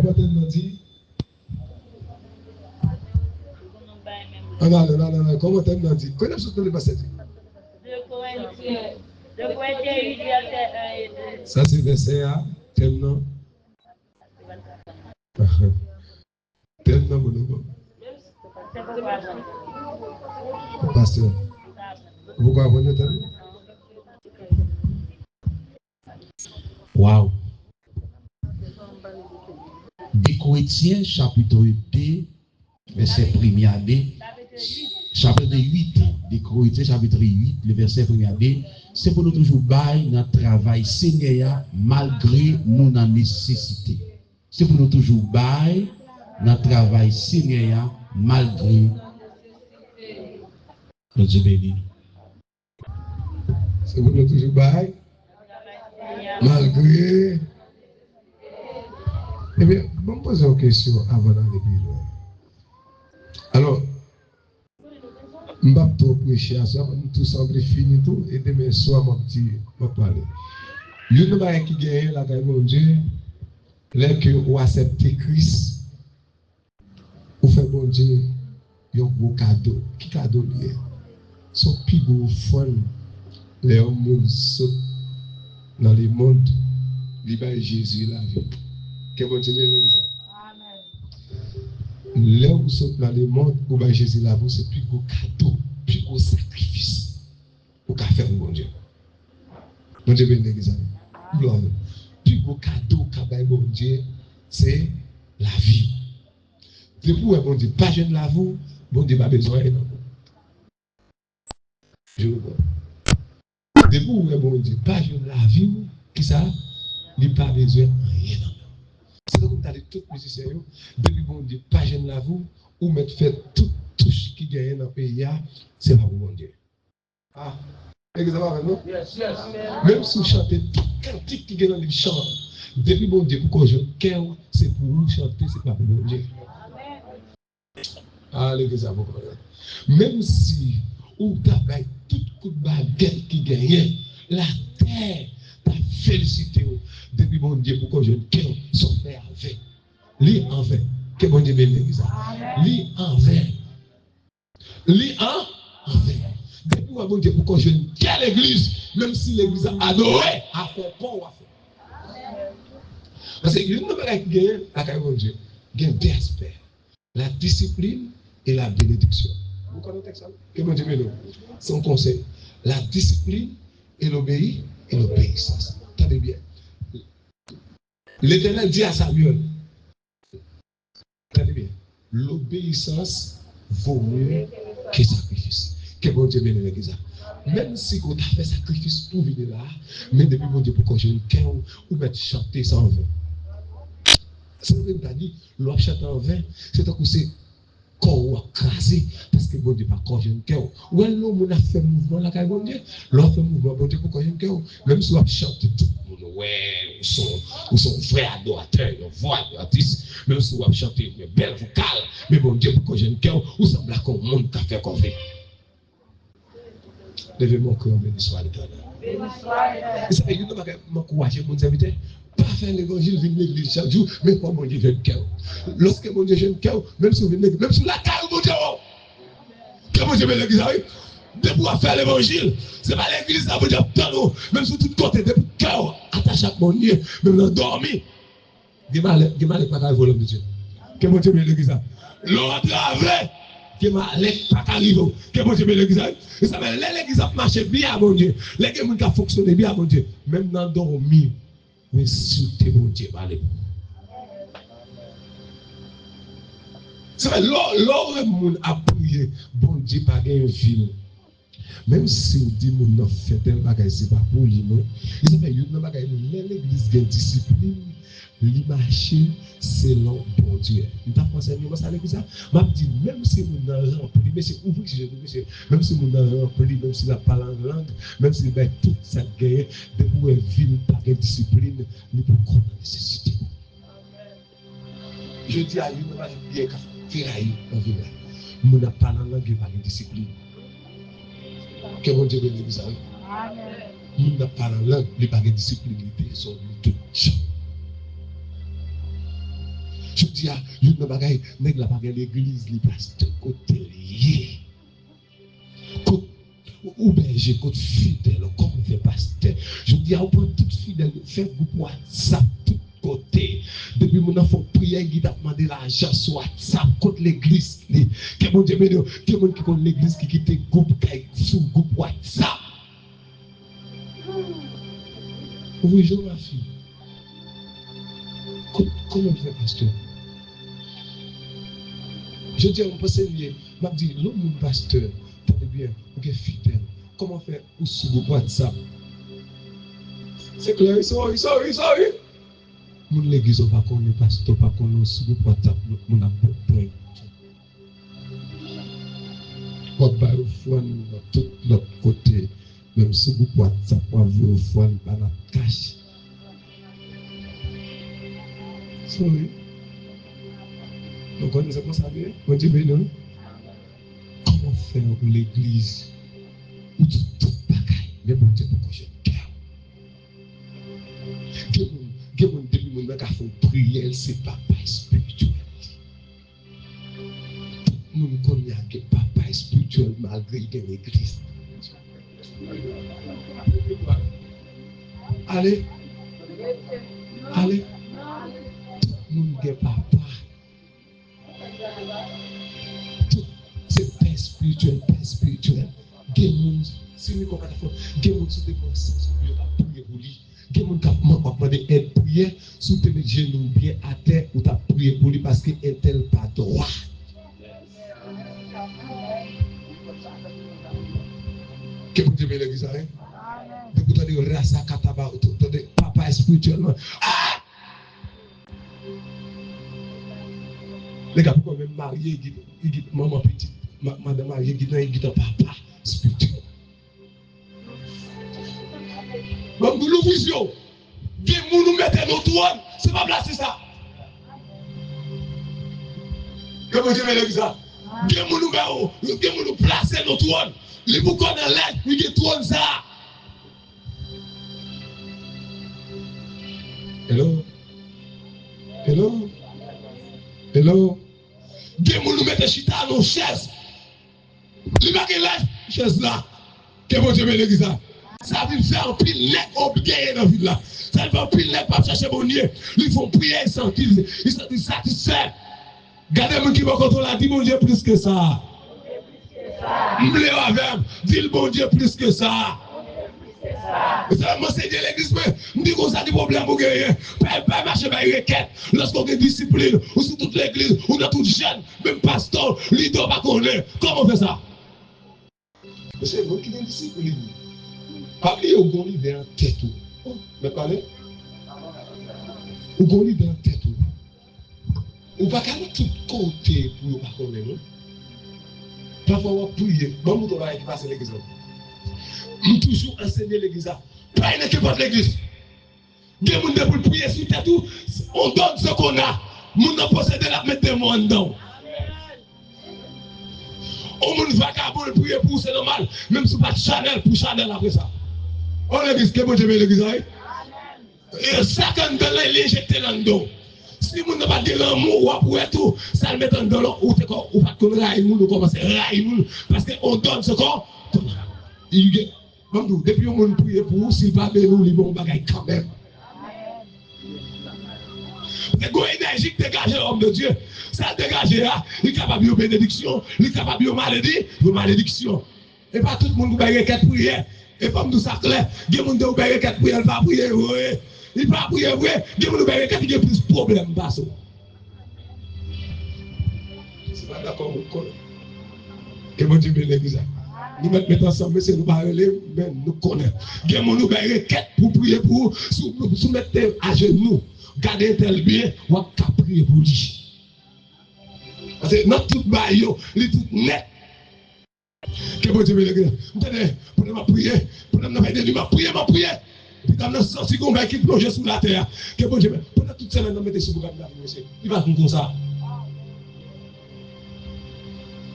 Comment tu dit? Non. Comment tu dit? Comment tu le verset? Ça, c'est verset A. Tellement. Tellement, mon pasteur. Vous comprenez tellement? Wow. Des Corinthiens, chapitre 2, verset 1er à 2. Chapitre 8, des Corinthiens, chapitre 8, le verset 1er à 2. C'est pour nous toujours bailler notre travail Seigneur malgré nous dans nécessité. C'est pour nous toujours bailler notre travail Seigneur malgré le Dieu béni. C'est pour nous toujours bailler malgré. Eh bien, je me pose une question avant d'aller plus loin. Alors, je ne vais pas trop prêcher à ça, tout semble fini tout, et demain soir, mon petit, je vais parler. Il y a une qui gagne la caille mon Dieu, là que vous acceptez Christ, vous faites mon Dieu, il y a un beau cadeau. Qui cadeau lié? Son plus beau fun, les hommes sautent dans le monde, il va Jésus la vie. Que bon Dieu l'exemple. Là où vous sautez dans le monde, où va Jésus la vie, c'est plus gros cadeau, plus gros sacrifice pour faire pour bon Dieu. Bon Dieu bénisse l'exemple. Plus gros cadeau qu'a fait bon Dieu, c'est la vie. Depuis où bon Dieu pas jeune la vie, bon Dieu pas besoin de vous. Je vous vois. Depuis où bon Dieu pas jeune la vie, qui ça? Il n'a pas besoin de rien. C'est comme tu as dit tout musicien, depuis bon Dieu pas jeune la vie, ou mettre fait tout touche qui gagne dans le pays, c'est pas pour bon Dieu. Ah, exactement, non? Yes. Même si vous chantez tout cantique qui gagne dans le chant, depuis bon Dieu, pour qu'on joue cœur, c'est pour vous chanter, c'est pas pour bon Dieu. Ah, l'exemple, même si vous avez tout coup de baguette qui gagne, la terre t'a félicité depuis bon Dieu pour qu'on joue cœur, son père avec. Lis en vain. Que bon Dieu bénisse. Lis en vain. Lis en vain. Depuis bon Dieu pour qu'on joue quelle église, même si l'église a adoré, a fait pas ou a fait. Parce que l'une de mes qui gagne, la bon Dieu, gagne deux aspects. La discipline et la bénédiction. Vous connaissez ça? Que bon Dieu bénisse. Son conseil. La discipline et l'obéissance. Attendez bien. L'Éternel dit à Samuel, attendez bien, l'obéissance vaut mieux que le sacrifice. Que bon Dieu bénisse l'église. Même si vous avez fait sacrifice pour venir là, mais depuis bon Dieu pour qu'on joue un cœur ou mettre chanter sans vain. Ça veut dire, l'on chante en vain, c'est que c'est corps crasé parce que bon Dieu pas qu'on joue un cœur. Ou alors on a fait mouvement là quand bon Dieu, l'on fait mouvement bon Dieu pour qu'on joue un cœur. Même si on chante tout le monde, ouais, ou son vrai adorateur, une voix artiste, même si on chante une belle vocale, mais bon Dieu pour qu'on joue un cœur, ou semble qu'on monde qui a fait qu'on fait. Levez mon cœur, béni soit l'Éternel. Et ça fait que je m'encourage mon serviteur. Pas faire l'évangile, venir l'église chaque jour, mais pas mon Dieu jeune cœur. Lorsque mon Dieu jeune cœur, même si vous venez, même si la caille, mon Dieu, que mon Dieu veut l'église, de pouvoir faire l'évangile, c'est pas l'église, ça veut dire nous, même sur tout côté, de cœur, attaché à mon Dieu, même dans dormir. Dis-moi, pas qu'à voler, mon Dieu. Que mon Dieu veut l'église, l'autre avec. Que ma lèvre pas arrive, que mon Dieu veut l'église. Et ça veut dire l'église a marché bien, mon Dieu. L'église a fonctionné bien, mon Dieu. Même dans dormir. Mais si tu es mon Dieu, allez. C'est vrai, l'homme a prié, bon Dieu, pas gagné une ville. Même si on dit que mon fait tel bagage, c'est pas pour lui, non. Il s'appelle une bagage, l'église a une discipline, l'image, c'est l'homme, bon Dieu. Nous avons pensé à l'église, m'a dit, même si on a rempli, mais c'est ouvert, même si on a rempli, même si on parle en langue, même si on a toute cette guerre, de pour une ville, pas de discipline, nous pouvons connaître la nécessité. Je dis à lui, on va bien faire en ville. On n'a pas la langue, pas de discipline. Que mon Dieu bénisse ça. On n'a pas la langue, pas de discipline, sur nous tous. Je dis à une bagaille, nèg la bagaille l'église, li pasteur côté lié. Ou berger, côté fidèle, comme fait pasteur. Je dis à vous tout fidèle, fait groupe WhatsApp, tout côté. Depuis mon enfant prière, il a demandé l'argent sur WhatsApp contre l'église. Que mon Dieu, que mon qui connaît l'église qui quitte groupe, sous groupe WhatsApp. Oui, je ma fille. Comment fait pasteur? Je dis à mon pasteur, m'a dit, l'homme pasteur, t'es bien, ou est fidèle. Comment faire ou sous groupe WhatsApp? C'est clair, sorry. Mon l'église pas connaît pasteur, pas connaît sous groupe WhatsApp, mon a point. Pas par au fond, tout l'autre côté, même sous groupe WhatsApp, pas vu au fond, pas la cache. Sorry. Donc, on ne pas bien. On dit, mais non. Comment faire pour l'église? Ou tout bagaille. Mais bon Dieu, pourquoi je cœur? Que mon début, mon mec a fait prière, c'est papa spirituel. Nous connaissons que papa spirituel malgré l'église. Allez. Nous sommes papa. C'est père spirituel. Si nous comprenons, il y a des gens qui ont prié pour lui. Il y a des gens qui ont demandé aide prière. Si tu mets les genoux bien à terre, ou tu as prié pour lui parce qu'il n'est pas droit. Que vous dites l'église, hein? Depuis que vous avez rasa kataba, papa spirituellement. Ah! Les gars, pourquoi même marié, il dit maman petite, madame mariée, il dit papa spirituel. Bon, nous nous vision. Vous nous mettez nos trônes, c'est pas placer ça. Que vous dites l'église, hein? Vous nous placer nos trônes. Les boucons dans l'air, il y a trône ça. Hello. Dieu nous mette chita à nos chaises. Il va que la chaise là. Que vous dites l'église, hein? Ça veut faire un pile net obligé dans la ville là. Ça veut faire un pile net pour chercher mon Dieu. Ils font prier, ils sont satisfaits. Gardez moi qui va contrôler, dis mon Dieu plus que ça. M'blé avec, dis le bon Dieu plus que ça. Ça m'a dit l'église, me dit qu'on a des problèmes pour gagner. Pas marcher par une requête. Lorsqu'on a discipline, ou sur toute l'église, ou dans toute jeune, même pasteur, leader, pas connaître. Comment on fait ça? C'est vous qui avez discipline. Parlez au bon leader en tête. Mais parlez. Au bon leader en tête. On va aller de tout côté pour ne pas connaître. Parfois, on va prier. Bon, nous devons passer l'église. Nous toujours enseigner l'église. Pas une équipe de l'église. Des gens pour prier sur tête. On donne ce qu'on a. Nous ne possédons la mettre des mots dedans. On ne va pas prier pour c'est normal. Même si pas de Chanel pour Chanel après ça. On l'église, que bon Dieu l'église. Et chacun de l'injecter dans le dos. Si vous n'avez pas de l'amour pour tout, ça le met dans l'eau ou pas qu'on raille nous, commence à railler nous, parce qu'on donne ce qu'on. Depuis qu'on nous prie pour vous, s'il va bien nous, il bon bagaille quand même. C'est une énergie qui dégage l'homme de Dieu. Ça dégage là, il est capable de bénédiction, il est capable de malédiction. Et pas tout le monde qui a quatre prières. Et pas nous ça clair, il y a des gens qui ont quatre prières, il va prier. Il va prier, vrai, il y a des gens qui ont plus de problèmes. C'est pas d'accord, vous connaissez. Que mon Dieu l'église. Nous mettons ensemble, c'est nous parler, mais nous connaissons. Il y a des gens qui ont requête pour prier pour soumettre à genoux. Gardez tel bien, on va prier pour lui. Parce que notre tout baillot, il est tout net. Que mon Dieu l'église. Vous tenez, pour nous prier, pour nous faire des prier. Puis quand nous sorti qu'on va qui plonger sous la terre, que bon Dieu, pendant toute semaine, nous mettons sur le programme, il va comme ça.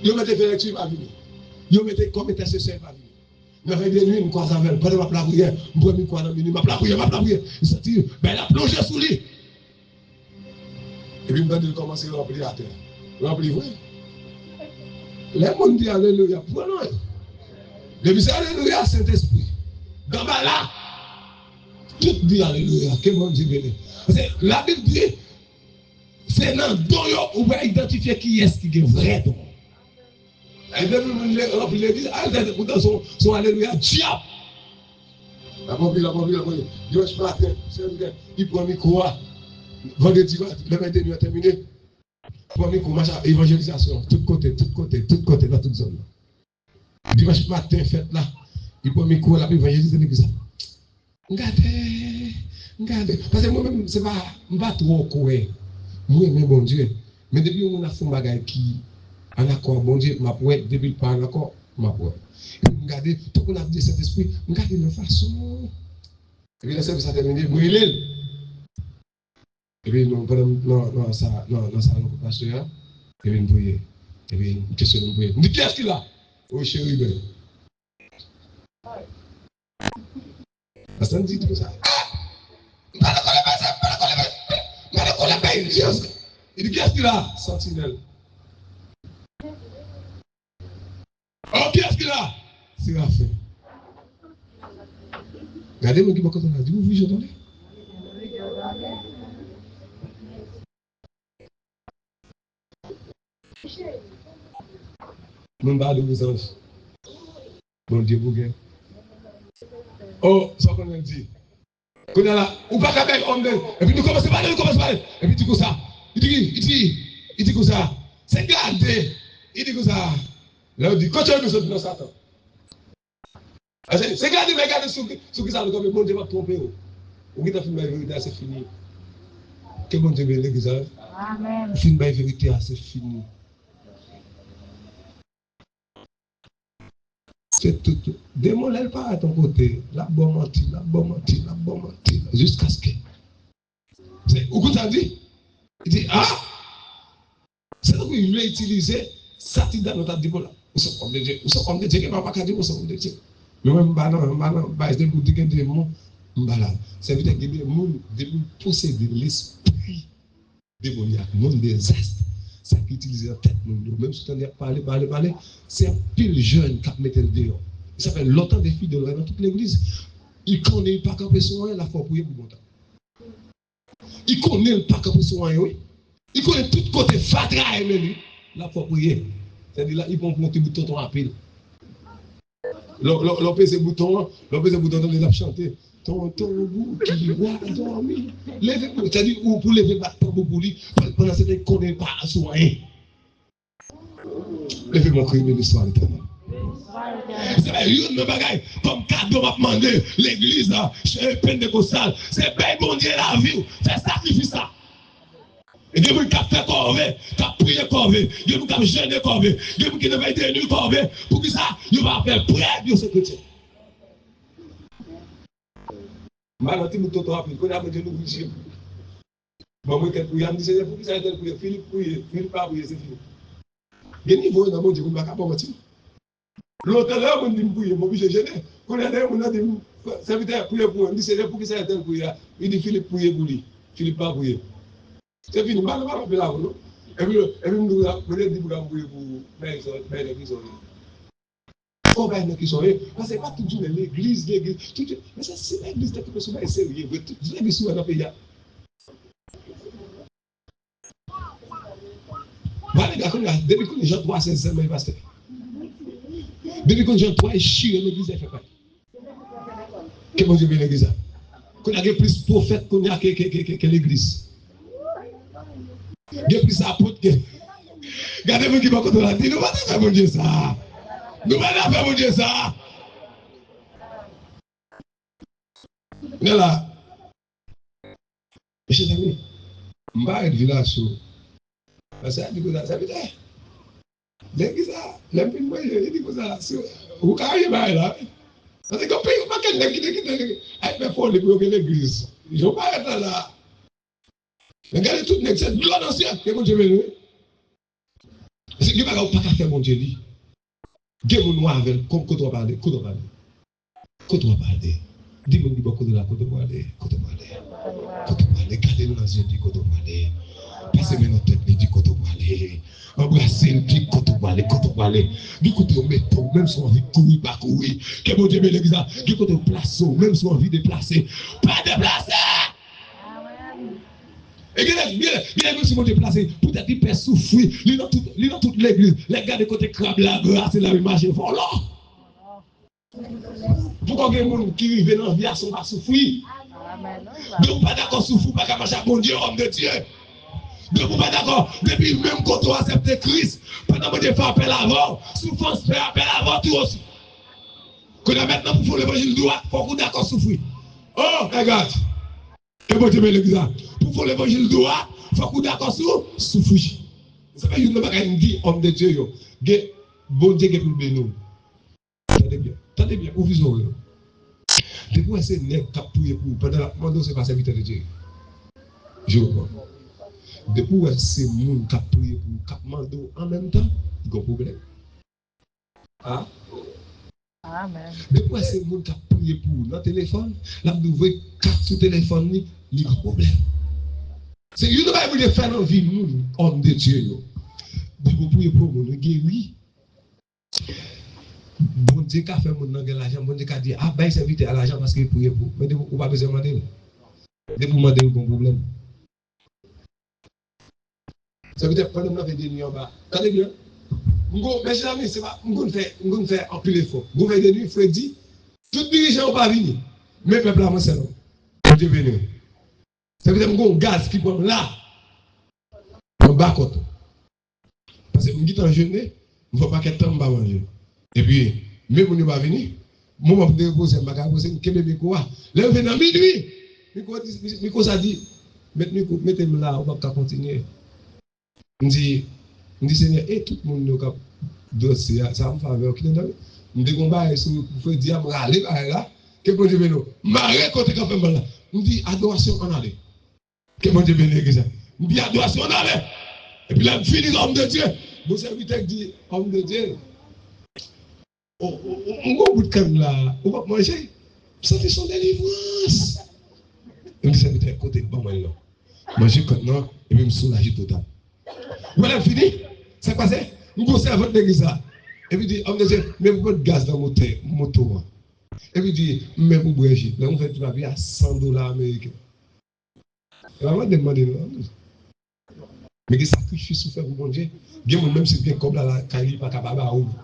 Vous mettez faire lecture, il va venir. Vous mettez comme intercesseur, il va venir. Nous avons des nuits, nous croisons avec, pendant ma prière, nous prenons quoi dans la minute, ma prière. Il s'est dit, ben la plonger sous lui. Et puis, il commence à remplir la terre. Remplir, oui. Les gens disent Alléluia. Pourquoi non? Depuis ça, Alléluia, Saint-Esprit. Dans ma là, tout dit Alléluia. Que mon Dieu bénisse. La Bible dit, c'est dans le don, on va identifier qui est-ce qui est vrai don. Et depuis, l'église, pourtant, son Alléluia, diable. La pauvre, dimanche matin, il prend le micro, vendredi, le 21 est terminé. Pour micro, évangélisation, tout côté, dans toute zone. Dimanche matin, fête là, il prend le micro, là, évangéliser l'église. Regardez, parce que moi-même, c'est pas, je ne pas trop courir. Moi, mais bon Dieu. Mais depuis qu'on a fait un bagage qui, en accord, bon Dieu, ma poète, depuis le pas en accord, ma poète. Regardez, tout qu'on a dit cet esprit, regardez de façon. Et puis, le service a terminé, brûlé. Et puis, nous prenons ça, nous pasteur, et puis, nous prions. Et puis, nous questionnons, nous prions. Nous disons, qui est-ce qu'il a? Oui, chéri, ben. Parce qu'on dit tout ça. Il dit, qu'est-ce qu'il a? Sentinelle. Oh, qu'est-ce qu'il a? Séraphin. Regardez-moi qui m'a dit, vous voulez, j'entendais? Mon bas de vos anges. Bon Dieu, vous gagnez. Oh, ça qu'on a dit. Qu'on a là, ou pas qu'à faire homme. Et puis nous commençons à parler, Et puis tu dis ça. Il dit comme ça. C'est gardé. Il dit comme ça. Là, on dit, quand tu as besoin de Satan. C'est gardé, mais regardez ce qui ça, comme bon Dieu va tromper. Ou qui t'a fait la vérité, c'est fini. Que bon Dieu veut l'église. Amen. Film la vérité, c'est fini. C'est tout. Démon, elle part à ton côté. La bonne mentie. Jusqu'à ce que. Où que tu as dit? Il dit, ah! C'est ce qu'il veut utiliser. Ça, tu donnes notre diplôme. Nous sommes comme des dieux. Nous sommes comme des dieux. Nous sommes comme des dieux. Nous c'est peut-être que nous devons posséder l'esprit démoniaque, non des astres. Ça qui utilise la tête, même si on a parlé, c'est un pile jeune qui met le dehors. Ça fait longtemps des filles de dans toute l'église. Il connaît pas camper son la foi pour y pour longtemps. Il connaît pas camper son oui. Il connaît tout côté fatra et lui, la foi pour y. C'est-à-dire là, ils vont monter le bouton à pile. L'on pèse le bouton, on les a chanté. Tonton bout qui va dormir. Levez-vous, c'est-à-dire pour lever le bâton pour lui, pendant ce temps, il ne connaît pas soigner. Levez mon cri de l'histoire éternelle. C'est une bagaille, comme cadeau m'a demandé, l'église, chez Pentecostal, c'est bien bon Dieu la vie, c'est sacrifice ça. Et Dieu qui a fait corvée, qui a prié corvée, Dieu qui a gêné corvée, Dieu qui a fait des nuits corvée, pour que ça, il va faire près de ce chrétien. Maintenant, tu me t'entends rapide, quand on a dit nous vigiles. Bon, moi, il y a un disait, pour qui ça a été prié, Philippe pas prié, c'est fini. Il y a un niveau dans mon Dieu, on ne va pas mentir. L'autre là, on dit prier, moi, je gêné. Quand on a dit, ça veut dire prier pour lui, c'est pour qui ça a été prié. Il dit Philippe prier pour lui, Philippe pas prié. C'est fini, je ne vais pas rappeler là, non? Et puis, je vais dire pour prier pour l'église. On va y qui sont parce que ce n'est pas toujours l'église, mais c'est l'église qui est souvent sérieux. L'église souvent dans le pays. Depuis que les gens doivent sincèrement y passer. Depuis que les gens doivent chier l'église, elle fait pas. Que mon Dieu veut l'église. Qu'on a plus de prophètes qu'on a que l'église. Il y a plus d'apôtres que. Regardez-vous qui va contre la dit, nous allons faire mon Dieu ça. Nous allons faire mon Dieu ça. Mais là, mes chers amis, je ne vais pas être village. Parce que ça veut dire, l'église, il dit que ça, vous carrez là. Parce que quand on ne peut pas l'église, ils ne vont pas être là. Regardez tout le cette gloire ancienne que mon Dieu veut nous. Parce que il ne va pas faire mon Dieu dit. Dieu vous noir avec comme quand on va parler, dis-moi du côté de la côté de parler, gardez-nous dans les yeux du côté de parler. Parce que embrasser, puis quand on va aller, du côté on met tout, même si on envie de courir, pas courir, que mon Dieu me l'église, du côté on place, même si on envie de déplacer, pas déplacer! Et bien, si on déplacer, peut-être qu'il peut souffrir, il dans toute l'église, les gars de côté crabe la grâce, c'est la même machine, voilà! Pourquoi il y a des gens qui vivent dans la vie, ils pas souffrir? Donc, pas d'accord, souffrir, pas qu'à marcher, mon Dieu, homme de Dieu. Donc, pas d'accord, depuis même quand on accepte Christ, pendant que tu fais appel avant, souffrance fait appel avant, tout aussi. Quand maintenant, pour faire l'évangile droit, il faut qu'on d'accord souffrir. Oh, regarde. Et bon, tu mets l'exemple. Pour faire l'évangile droit, il faut qu'on d'accord souffrir. C'est pas juste le bagage qui dit, homme de Dieu, bon Dieu qui est pour bénir. Attendez bien, ouvrez vos yeux. Depuis ces nègres qui ont prié pour pendant la demande, c'est pas serviteur de Dieu. Je vois. Depuis ces gens qui ont prié pour, qui ont demandé en même temps, il y a un problème. Ah? Amen. Depuis ces gens qui ont prié pour notre téléphone, là, vous voyez 4 sur le téléphone, il y a un problème. C'est une chose que vous faire dans la vie, nous, homme de Dieu. Vous priez pour nous, nous guérir. Bon Dieu qui a fait mon nom de l'argent, bon Dieu qui a dit, ah ben, serviteur à l'argent parce qu'il priait pour. Mais vous pas besoin de demander. De vous demander un problème. Ça veut dire que pendant que vous avez des nuits en bas, regardez bien. Mes amis, c'est pas, vous faire un pile effort. Vous faites des nuits, Freddy, tout dirigeant pas venir. Mais peuple là, moi, c'est non. Dieu béni. Ça veut dire que vous avez un gaz qui prend là, en bas côté. Parce que vous dites en jeûner, vous ne faut pas qu'être temps pour manger. Et puis, même si vous va venir, moi, je vais reposer, je vais reposer, je vais me quoi. Là, vous venez à minuit. Miko ça dit, mettez-moi là, on va continuer. On dit, Seigneur, et tout le monde a dossier, ça me fait qui est on dit qu'on va essayer dire, aller là, que bon Dieu bénisse. Marre côté quand fait là. On dit, adoration en aller. Que bon Dieu bénisse. On dit, adoration en aller. Et puis là, fini l'homme de Dieu. Mon serviteur dit, homme de Dieu. On va au bout de cam là, on va manger. Ça fait son délivrance. Et le serviteur côté bon moi là. Manger maintenant et même soulager total. Voilà fini. C'est passé. Nous conservons votre église là. Et puis dit, homme de Dieu, même votre gaz dans moto. Et puis dit, même pour bouger. Là on fait tout la vie à $100 américains. Et on va demander mais que sacrifice souffert pour bon Dieu. Même si bien comme là la caille pas capable à ouvrir.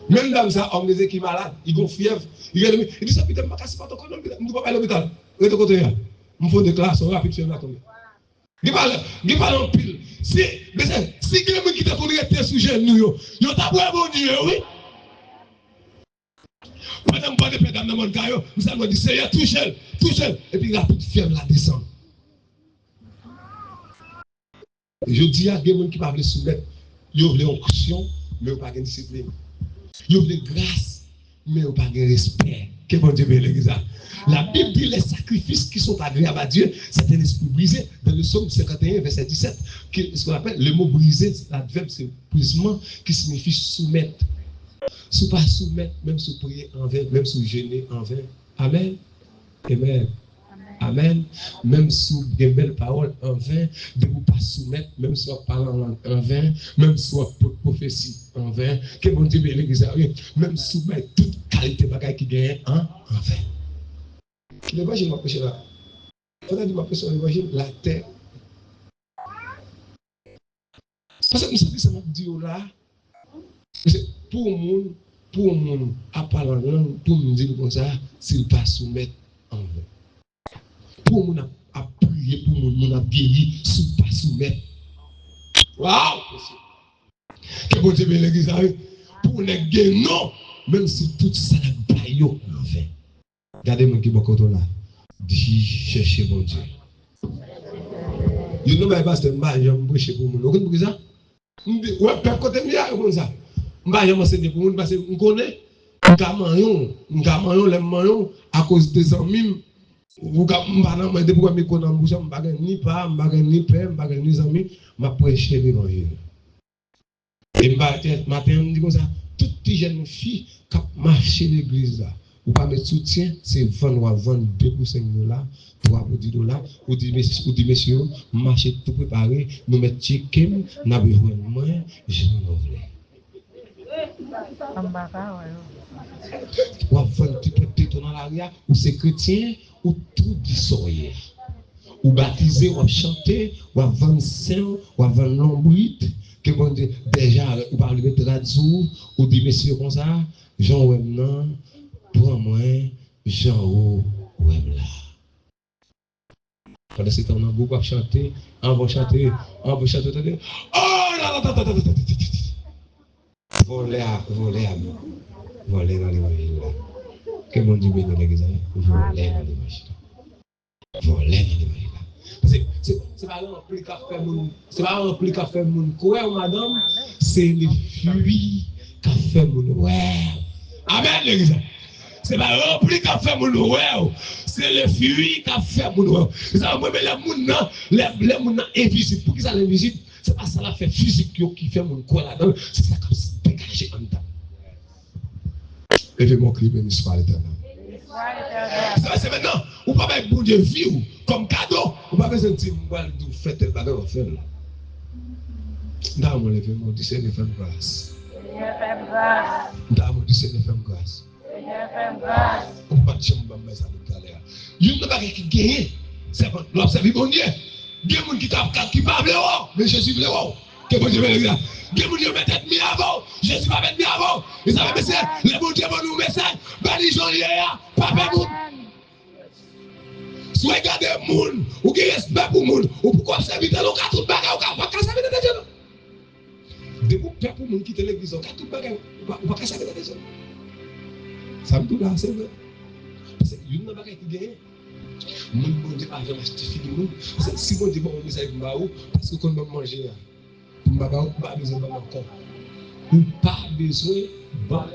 Même dans ça, homme de Dieu qui est malade, il a fièvre, il dit ça, putain, je ne sais pas ton nom, je ne peux pas aller à l'hôpital. Je vais côté là. Il faut une déclaration rapide sur la tombe. Il parle en pile. Si quelqu'un qui t'a connu tes sujets, nous, il t'a pas bon Dieu, oui. Pendant que je ne dans mon caillou, nous allons dire, Seigneur, touche-le. Et puis la petite fièvre la descend. Je dis à des gens qui ne peuvent pas soumettre, ils ont une onction, mais ils n'ont pas de discipline. Ils ont de grâce, mais ils n'ont pas de respect. Que bon Dieu bénisse. La Bible dit les sacrifices qui sont agréables à Dieu, c'est un esprit brisé. Dans le psaume 51, verset 17, ce qu'on appelle le mot brisé, l'adverbe c'est brisement, qui signifie soumettre. Si pas soumettre, même si prier en vain, même si gêner en vain. Amen. Amen. Amen. Même si vous avez des belles paroles en vain, de vous pas soumettre, même si vous parlez en vain, même si vous prophétie en vain, que bon Dieu bénisse, même si vous mettez toute qualité de bagaille qui gagne en vain. L'évangile m'a prêché là. On a dit m'a prêché l'évangile, la terre. Parce que nous savons ça m'a dit là, pour le monde, à parler en langue, pour nous dire comme ça, s'il pas soumettre en vain. Pour nous à prier, pour nous à guérir, s'il pas soumettre. Waouh! Que bon Dieu l'église pour les guérir, non, même si tout ça n'a pas eu en vain. Regardez-moi qui est beaucoup là. Dis, cherchez mon Dieu. You know my pastor, je vais prêcher pour vous. Vous comprenez ça? Ouais, peuple côté mia comme ça. Je vais m'enseigner pour vous parce que vous connaissez. Nous gagnons les maillons à cause des amis. Vous gagnez des pourquoi mes connaissances bouche, je ne ni pas, je ni père, je ni amis, je prêcher l'évangile. Et matin, on dit comme ça, toutes les jeunes filles qui marchent l'église là. Ou pas mettre soutien, c'est vendre 2 pour $5. $3 ou dit messieurs, marché tout préparé, nous mettons check, nous avons besoin de moi, je nous voulais. Ou avant un petit peu de dans l'arrière, ou c'est chrétien, ou tout dissoyé. Ou baptisé, ou chanter, ou avant saint, ou avant l'ombrite, que bon Dieu, déjà, ou parle de traduire, ou dit messieurs comme ça, Jean Wem non, pour moi, Jean Wem là. Pendant ce temps, on a beaucoup chanté, on va chanter, oh là là, voler dans l'évangile. Que mon Dieu bénisse l'église, voler dans l'évangile. Voler dans l'évangile. C'est pas rempli qu'à faire mon, c'est pas rempli qu'à faire mon quoi, madame, c'est les fruits qu'a fait mon ouais. Amen l'église. C'est pas rempli qu'a fait mon ouais, c'est les fruits qu'a fait mon ouais. Ça moi les moun invisible. Pour qui ça l'invisible? C'est pas ça la fait physique qui fait mon quoi là-dedans, c'est ça qui se dégage en dedans. Levez mon cri, béni soit l'éternel. C'est maintenant, ou pas avec bon Dieu vie comme cadeau, ou pas besoin de dire, moi, vous faites le bagage en fait. Dans mon levé, mon Dieu, c'est le femme grâce. Dans mon Dieu, c'est le femme grâce. On va te chamber, mais ça nous galère. Il y a un bagage qui gagne, c'est l'observer bon Dieu. Il y a des gens qui parlent, mais Jésus veut que bon Dieu veut le dire. Il y a des gens qui mettent mis avant, Jésus va mettre mis avant. Et ça va message, les bon Dieu vont nous message, bani Jean-Lié, papa moun. Si vous regardez le monde, ou qui respect pour le monde, ou pourquoi observer dans le cas tout bagage, ou pas servir dans les gens. De vous faire pour le monde quitter l'église, ou tout bagage, ou pas servir dans les gens. Ça me dit là, c'est vrai. Parce que il y a un bagage qui gagne. Mon Dieu a jamais justifié nous. Si mon Dieu va me dire parce que quand on manger, on n'a pas besoin de encore. On n'a pas besoin de encore.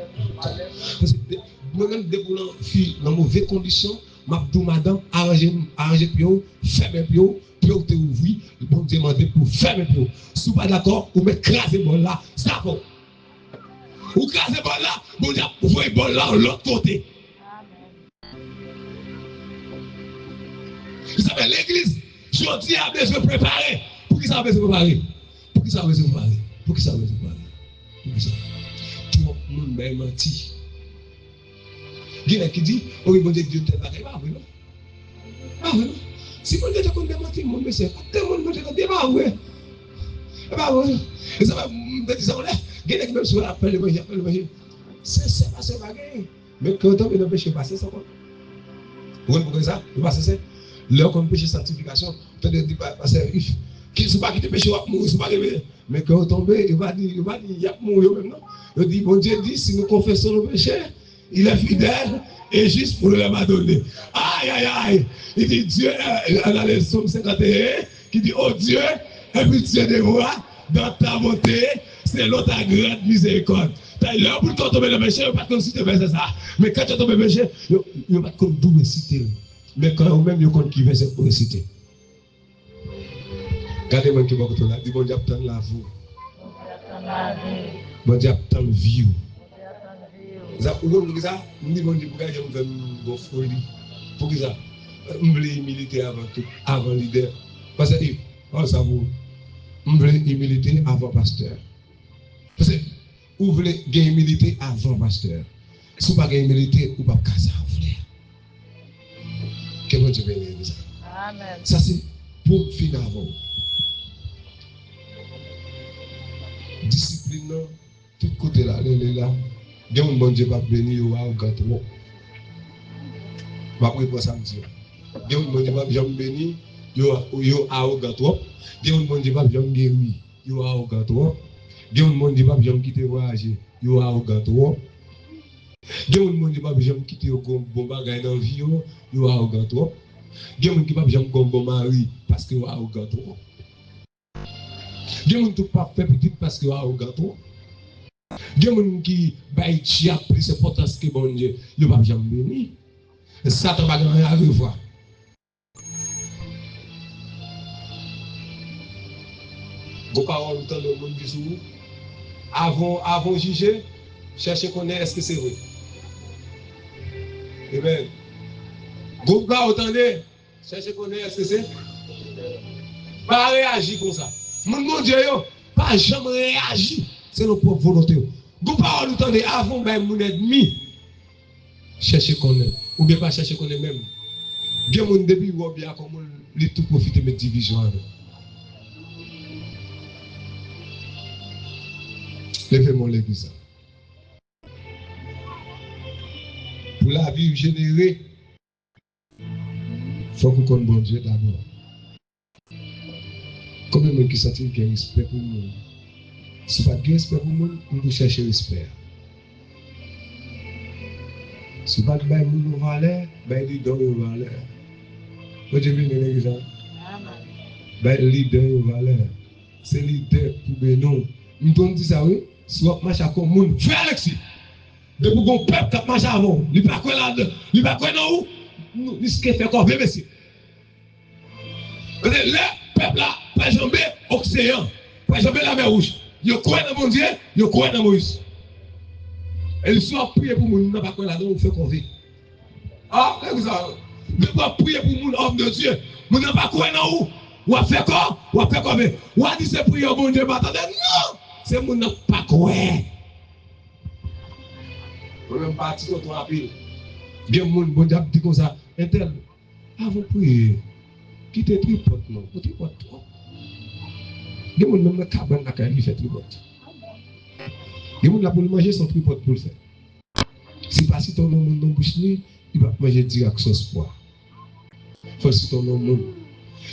Parce que moi-même, dès que je suis dans mauvaises conditions, je dis madame, arrangez pio, fermez pio, pio te ouvri, le bon Dieu m'a dit pour fermer pio. Si vous n'êtes pas d'accord, vous mettez craser bon là, ça va. Vous crasez bon là, bon Dieu, vous voyez bon là, l'autre côté. Vous savez, l'église, je dis à besoin de préparer. Pour qui ça a besoin de préparer? Pour qui ça a besoin de préparer? Pour qui ça a besoin de préparer? Pour qui ça? Tout le monde m'a menti. Il y a qui dit, oui, bon Dieu, Dieu t'aime pas. Ah oui, non? Ah oui, non? Si bon Dieu te connaît menti, mon monsieur, tout le monde te connaît pas, oui. Ah oui. Et ça va me dire, il y a qui même sur l'appel, le manger. C'est pas ce bagage. Mais quand on est dans le péché, passer ça. Vous comprenez ça? Vous passez ça? L'heure qu'on péché sanctification, peut être dit passer qui ne sont pas qui te péché, ou sont pas réveillés. Mais quand on tombe, il va dire, il y a mourir même, non? Il dit, bon Dieu dit, si nous confessons nos péchés, il est fidèle et juste pour le m'adonner. Aïe, aïe, aïe. Il dit, Dieu, dans les psaumes 51, qui dit, oh Dieu, et puis Dieu de moi, dans ta bonté, c'est l'autre grande miséricorde. L'heure pour quand tomber dans le péché, il n'y a pas comme si tu faisais ça. Mais quand tu tombes dans le péché, il n'y a pas comme double cité. Mais quand même, il y a un qui veut pour réciter. Regardez-moi qui va vous là. Dis bon Dieu, attends la vie. Bon Dieu, attends le vie. Vous voyez ça? Je dis bon Dieu, pourquoi je me fais une folie? Pour qui ça? Je veux humilité avant tout, avant leader. Parce que, oh ça vous, je veux humilité avant pasteur. Parce que, vous voulez gagner humilité avant pasteur. Si vous n'avez pas gagner humilité, vous ne pouvez pas casser en frère. Que bon Dieu bénisse ça. Amen. Ça c'est pour finir avant. Discipline, tout côté là, là. Bien bon Dieu va bénir au gâteau. Va pour samedi. Bien bon Dieu va bien bénir yo au gâteau. Bien bon Dieu va bien guérir yo au gâteau. Bien bon Dieu va bien quitter voyager yo au gâteau. Bien bon Dieu va bien quitter au bon bagage dans vie yo au gâteau. Bien bon qui va bien comme bon mari parce que au gâteau. Bien bon tout pas fait petit parce que au gâteau. Il y a des gens qui baillent plus importance que bon Dieu, ils ne vont jamais bénir. Ça, tu vas rien à revoir. Vos parents entendent le monde qui est avant de juger, cherchez à connaître est-ce que c'est vrai. Amen. Vos parents entendez, Cherchez qu'on est SCC. Pas réagir comme ça. Mon Dieu, pas jamais réagir. C'est notre propre volonté. Vous parlez autant de avant, ben, mon ennemi. Cherchez qu'on est. Ou bien pas chercher qu'on est même. Bien, mon début, ou bien comme on tout profiter de mes divisions. Levez-moi l'église. Pour la vie générée, il faut qu'on connaisse bon Dieu d'abord. Combien de gens qui sentent qu'il y a respect pour nous? Si pas de respect pour nous, nous devons chercher respect. Si pas de nous valeur, ben leader de valeur. Vous avez vu l'église? Ben leader de valeur. C'est leader pour nous. Nous devons dire ça, oui? Si on marche à comme monde, fais Alexis. Depuis qu'on peuple qui marche avant, il ne va pas là-dedans, il ne va pas dans où? Nous, ce qui fait quoi, bébé, c'est. Le peuple là, pas jamais océan, pas jamais la mer rouge. Il croit dans mon Dieu, il croit dans Moïse. Et ils sont priés pour nous, n'a pas quoi là-dedans, on fait qu'on vit. Ah, c'est ça. Ne pas prier pour nous, homme de Dieu. Nous n'a pas quoi dans où? Ou à faire quoi? Ou à faire quoi? Ou à dire c'est prier au bon Dieu, mais attendez, non! C'est mon n'a pas quoi. On même parti sur toi rapide. Bien mon bon Dieu dit comme ça. Intel, avant prier, quittez tripote non, vous tripote trop. Bien mon même cabane la caille, il fait tripote. Bien mon là pour manger son tripote pour le faire. Si pas si ton nom non bouche ni, il va manger direct sauce poire. Faut si ton nom non.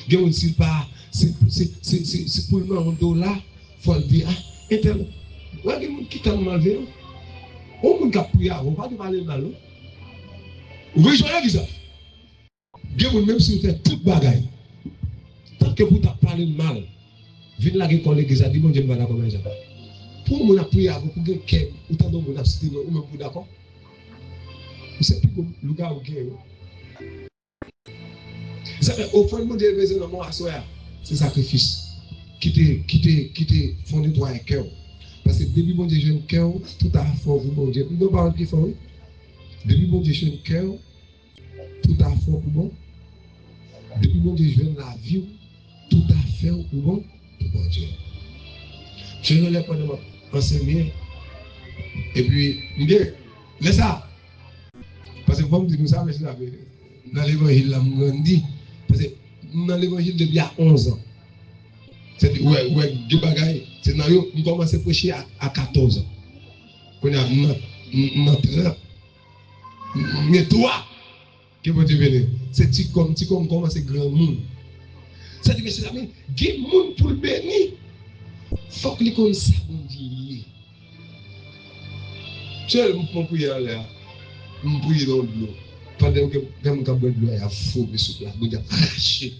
Bien mon s'il pas c'est pour le moment là, faut le dire ah Intel. Ouais, bien mon qui t'a mal vu. On ne peut pas prier avant, pas de parler mal. Vous voyez, je dis ça. Même si vous faites toute bagaille, tant que vous parlez mal, venez là que l'église a dit, bon Dieu, je vais d'accord avec ça. Pour mon prier avant, pour que quelqu'un, ou tant de mon assisté, ou même pour d'accord. Vous savez plus le gars au gain. Vous savez, au fond, mon Dieu, besoin de moi à soi, c'est sacrifice. Quitter fond de toi un cœur. Parce que depuis mon Dieu, j'ai un cœur, tout à fait pour mon Dieu. Nous ne parlons plus fort. Depuis mon Dieu, j'ai un cœur, tout à fait pour bon. Depuis mon Dieu, je viens de la vie, tout à fait pour bon, pour mon Dieu. Je ne l'ai pas enseigné. Et puis, bien, laisse ça. Parce que vous me dites ça, mais dans l'évangile, là, je dit. Parce que dans l'évangile, depuis 11 ans. C'est ouais, du bagaille. C'est dans yo, on commence à prêcher à 14 ans. On a notre mais toi, qui va devenir, c'est petit comme commence à grand monde. C'est-à-dire que c'est ça, mais il y a des gens pour le bénir. Il faut que les comme ça, mon Dieu. Je vais prier à l'air. Je vais prier dans l'eau. Pendant que je vais boire de l'eau, il y a fou, mais sous la boue, il y a arraché.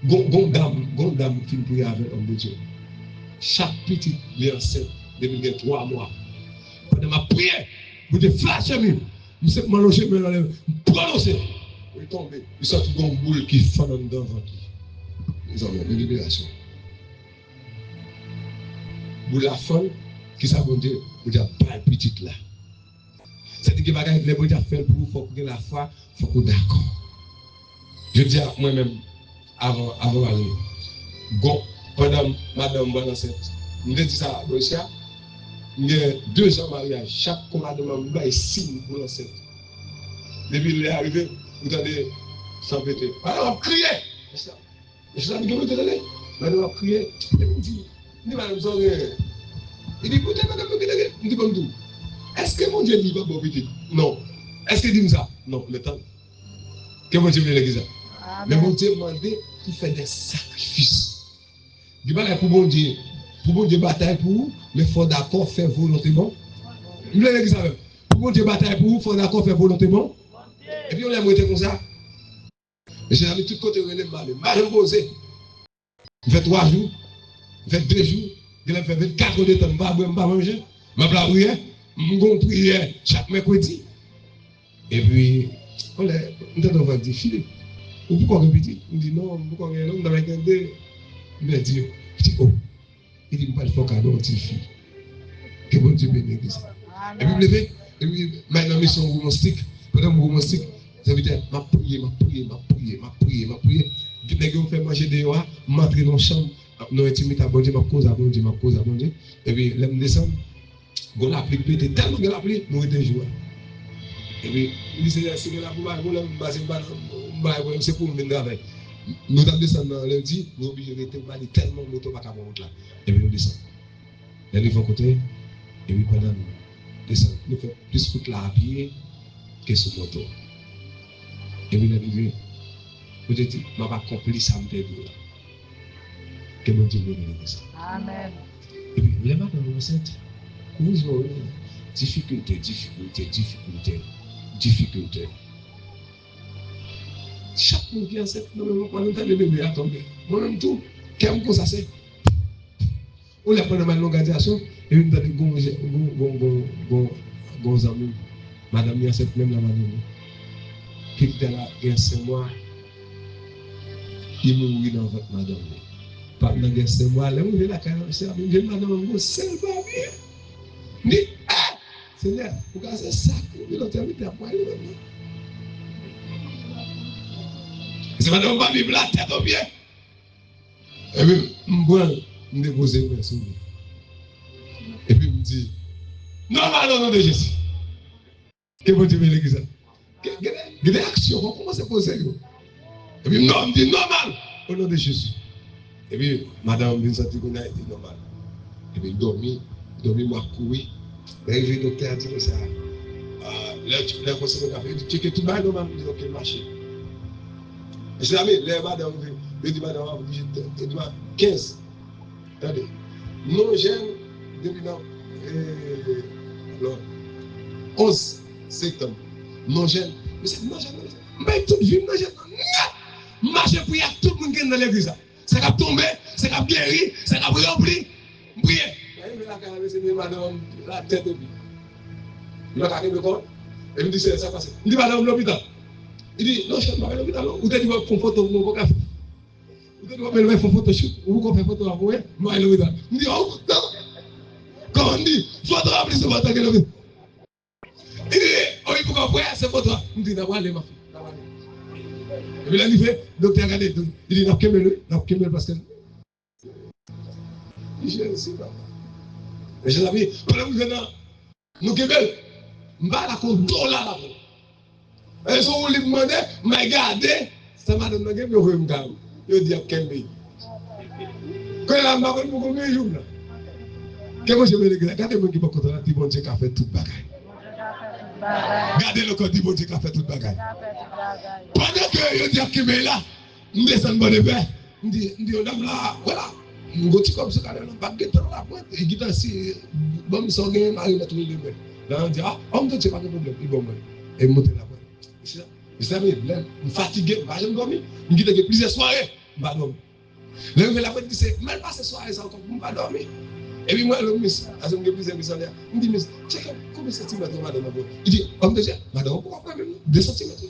Gondam qui prie avec l'homme de Dieu. Chaque petite vie enceinte, depuis 3 mois. Pendant ma prière, vous devez flasher, je sais que je vais prononcer. Il est tombé. Il sort tout un boule qui fait dans le ventre. Ils ont une libération. Boule la femme, qui s'abonne, vous devez pas le petit là. C'est-à-dire que les gens fait pour vous, il faut que la foi, il faut que vous d'accord. Je dis à moi-même, avant d'aller. Pendant Madame Bonacette, je dis ça à Russia, il y a 2 ans de mariage, chaque commandement, il y a 6 pour l'enceinte. Depuis qu'il est arrivé, vous allez s'embêter. Madame a crié. Je suis là, Madame a crié. Il dit, Madame Zoré, il dit, écoutez, Madame, il dit comme tout. Est-ce que mon Dieu dit pas bon petit? Non. Est-ce qu'il dit ça? Non, le temps. Que mon Dieu veut l'église? Mais mon Dieu m'a demandé pour faire des sacrifices. Il dit pour mon Dieu bataille pour vous, mais il faut d'accord faire volontairement. Il veut l'église même. Pour mon Dieu bataille pour vous, il faut d'accord faire volontairement. Et puis on l'a monté comme ça. Et j'ai mis tout côté relais mal. Mal posé. Il fait 3 jours, il fait 2 jours, il fait 24 heures de temps, je ne vais pas manger, je vais prier, je vais prier chaque mercredi. Et puis, on va dire, Philippe, pourquoi répéter? Il dit non, pourquoi on a regardé? Il dit, oh, il dit, pas le faire cadeau, petit fille. Que bon Dieu bénisse ça. Et puis, et puis, maintenant, mission gnostique, pendant mon gnostique, Serviteur, m'a prié. Puis les gars me fait manger dehors, m'entrer dans la chambre, non intimité à bon Dieu, m'a cause à bon Dieu. Et puis là me descendre, on l'a appelé pété tellement que l'a appelé, nous était joué. Et puis il dit c'est là pour c'est pour me travail. Nous avons descendu lundi, nous obligés de rester tellement de moto pas capable là. Et puis nous descendons. Là nous faisons côté et puis pendant nous descendons, nous faisons plus route là à pied que sur moto. Et puis, vous dites, je ne vais pas accomplir ça, là. Que mon Dieu me bénisse ça. Amen. Et puis, les madame enceinte, vous aurez difficulté. Chaque monde qui est enceinte, nous allons le bébé à tomber. Moi-même tout, qu'est-ce que ça c'est? On l'a pris dans ma longanisation, et puis, nous avons des amis. Madame est enceinte, même la madame. Qui était là, il y a 5 mois, il mourit dans votre madame. Pas dans 5 mois, là, vous êtes là, il y a madame, c'est pas bien. Ni, ah, Seigneur, vous cassez ça, vous l'avez terminé à poil. C'est madame, va vivre la tête au pied. Et puis, je me dépose une sur lui. Et puis, je me dis, non, non, de Jésus. Que vous dites, l'église? Il y a des actions, on commence à poser. Et puis, non, me dit normal, au nom de Jésus. Et puis, madame me sentit qu'on a été normal. Et puis, dormi, moi, courir. Arrivé, le docteur a dit ça. Là, tu l'as conseillé le café. Il dit, tu es tout bas, normal, il dit, ok, marché. Et c'est la même, là, madame, il dit, madame, il dit, 15. Attendez, non, j'aime, depuis alors, 11 septembre. Non, j'aime. Mais c'est non, j'aime. Mais tout vie, non, j'aime. Non! Marcher pour y avoir tout le monde qui est dans l'église. Ça va tomber, ça va guérir, ça va remplir. Priez. La tête de lui. Il va arriver le corps. Et il me dit, ça passe. Il dit, madame, l'hôpital. Il dit, non, je ne suis pas à l'hôpital. Ou tu dis, pour photo, mon café. Ou tu dis, pour faire photo shoot. Ou pour faire photo à vous, moi, à l'hôpital. Il me dit, oh, non. Quand on dit, soit de rappeler ce matin que l'hôpital. Il dit, oh, il faut qu'on voie ces photos. Il me dit, d'abord, allez, ma fille. Et puis là, il fait, docteur, regardez. Il dit, n'a pas parce que. Je ne sais pas. Mais je l'avais, pendant que vous êtes dans. Nous, Québec, je ne vais pas la contrôler là. Et si vous lui demandez, je vais regarder, ça m'a donné un peu de temps. Je dis à Kembe. Quand il a marqué pour combien de jours là? Qu'est-ce que je veux dire? Regardez-moi qui va contrôler, dit bon Dieu qui a fait toute bagaille. Regardez le code, dit bon Dieu qui a fait toute bagaille. Pendant que je dis à Kembe là, je descends bon de paix. Je dis, dame là, voilà. Je dis comme ça, je ne pas de temps là. Et je dis, si bon, je suis en train de trouver les mains. Là, on dit, ah, on ne sait pas de problème. Et bon, et je monte là. Je suis fatigué, je ne dormir. Je dis que plusieurs soirées, je ne vais pas dormir. Là, je vais la dire, même pas ces soirées, c'est encore pour ne pas dormir. Et puis moi, le ministre, je me dis plusieurs missionnaires, je me dis, mais combien de centimètres, madame? Il dit, homme de Dieu, madame, pourquoi pas même 2 centimètres?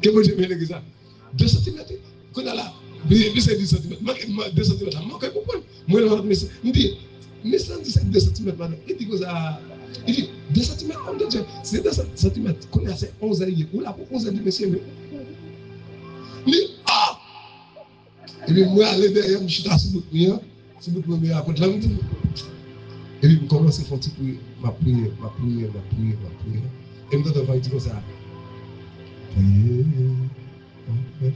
Qu'est-ce que je veux dire ça? 2 centimètres. Qu'on a là, c'est 10 centimètres. 2 centimètres, moi, je comprends. Moi, je me dis, mais 2 centimètres, madame. Il dit que ça. Il dit, 2 centimètres, homme de Dieu, c'est 2 centimètres. Qu'on a, c'est 11 ans, ou là, pour 11 ans, monsieur. Il dit, ah! Et puis moi, aller derrière, je suis assis sur le mur, sur le premier à côté de la maison. Et puis, je commence à faire ma prière. Et je me donne à dire comme ça. Priez, en foi,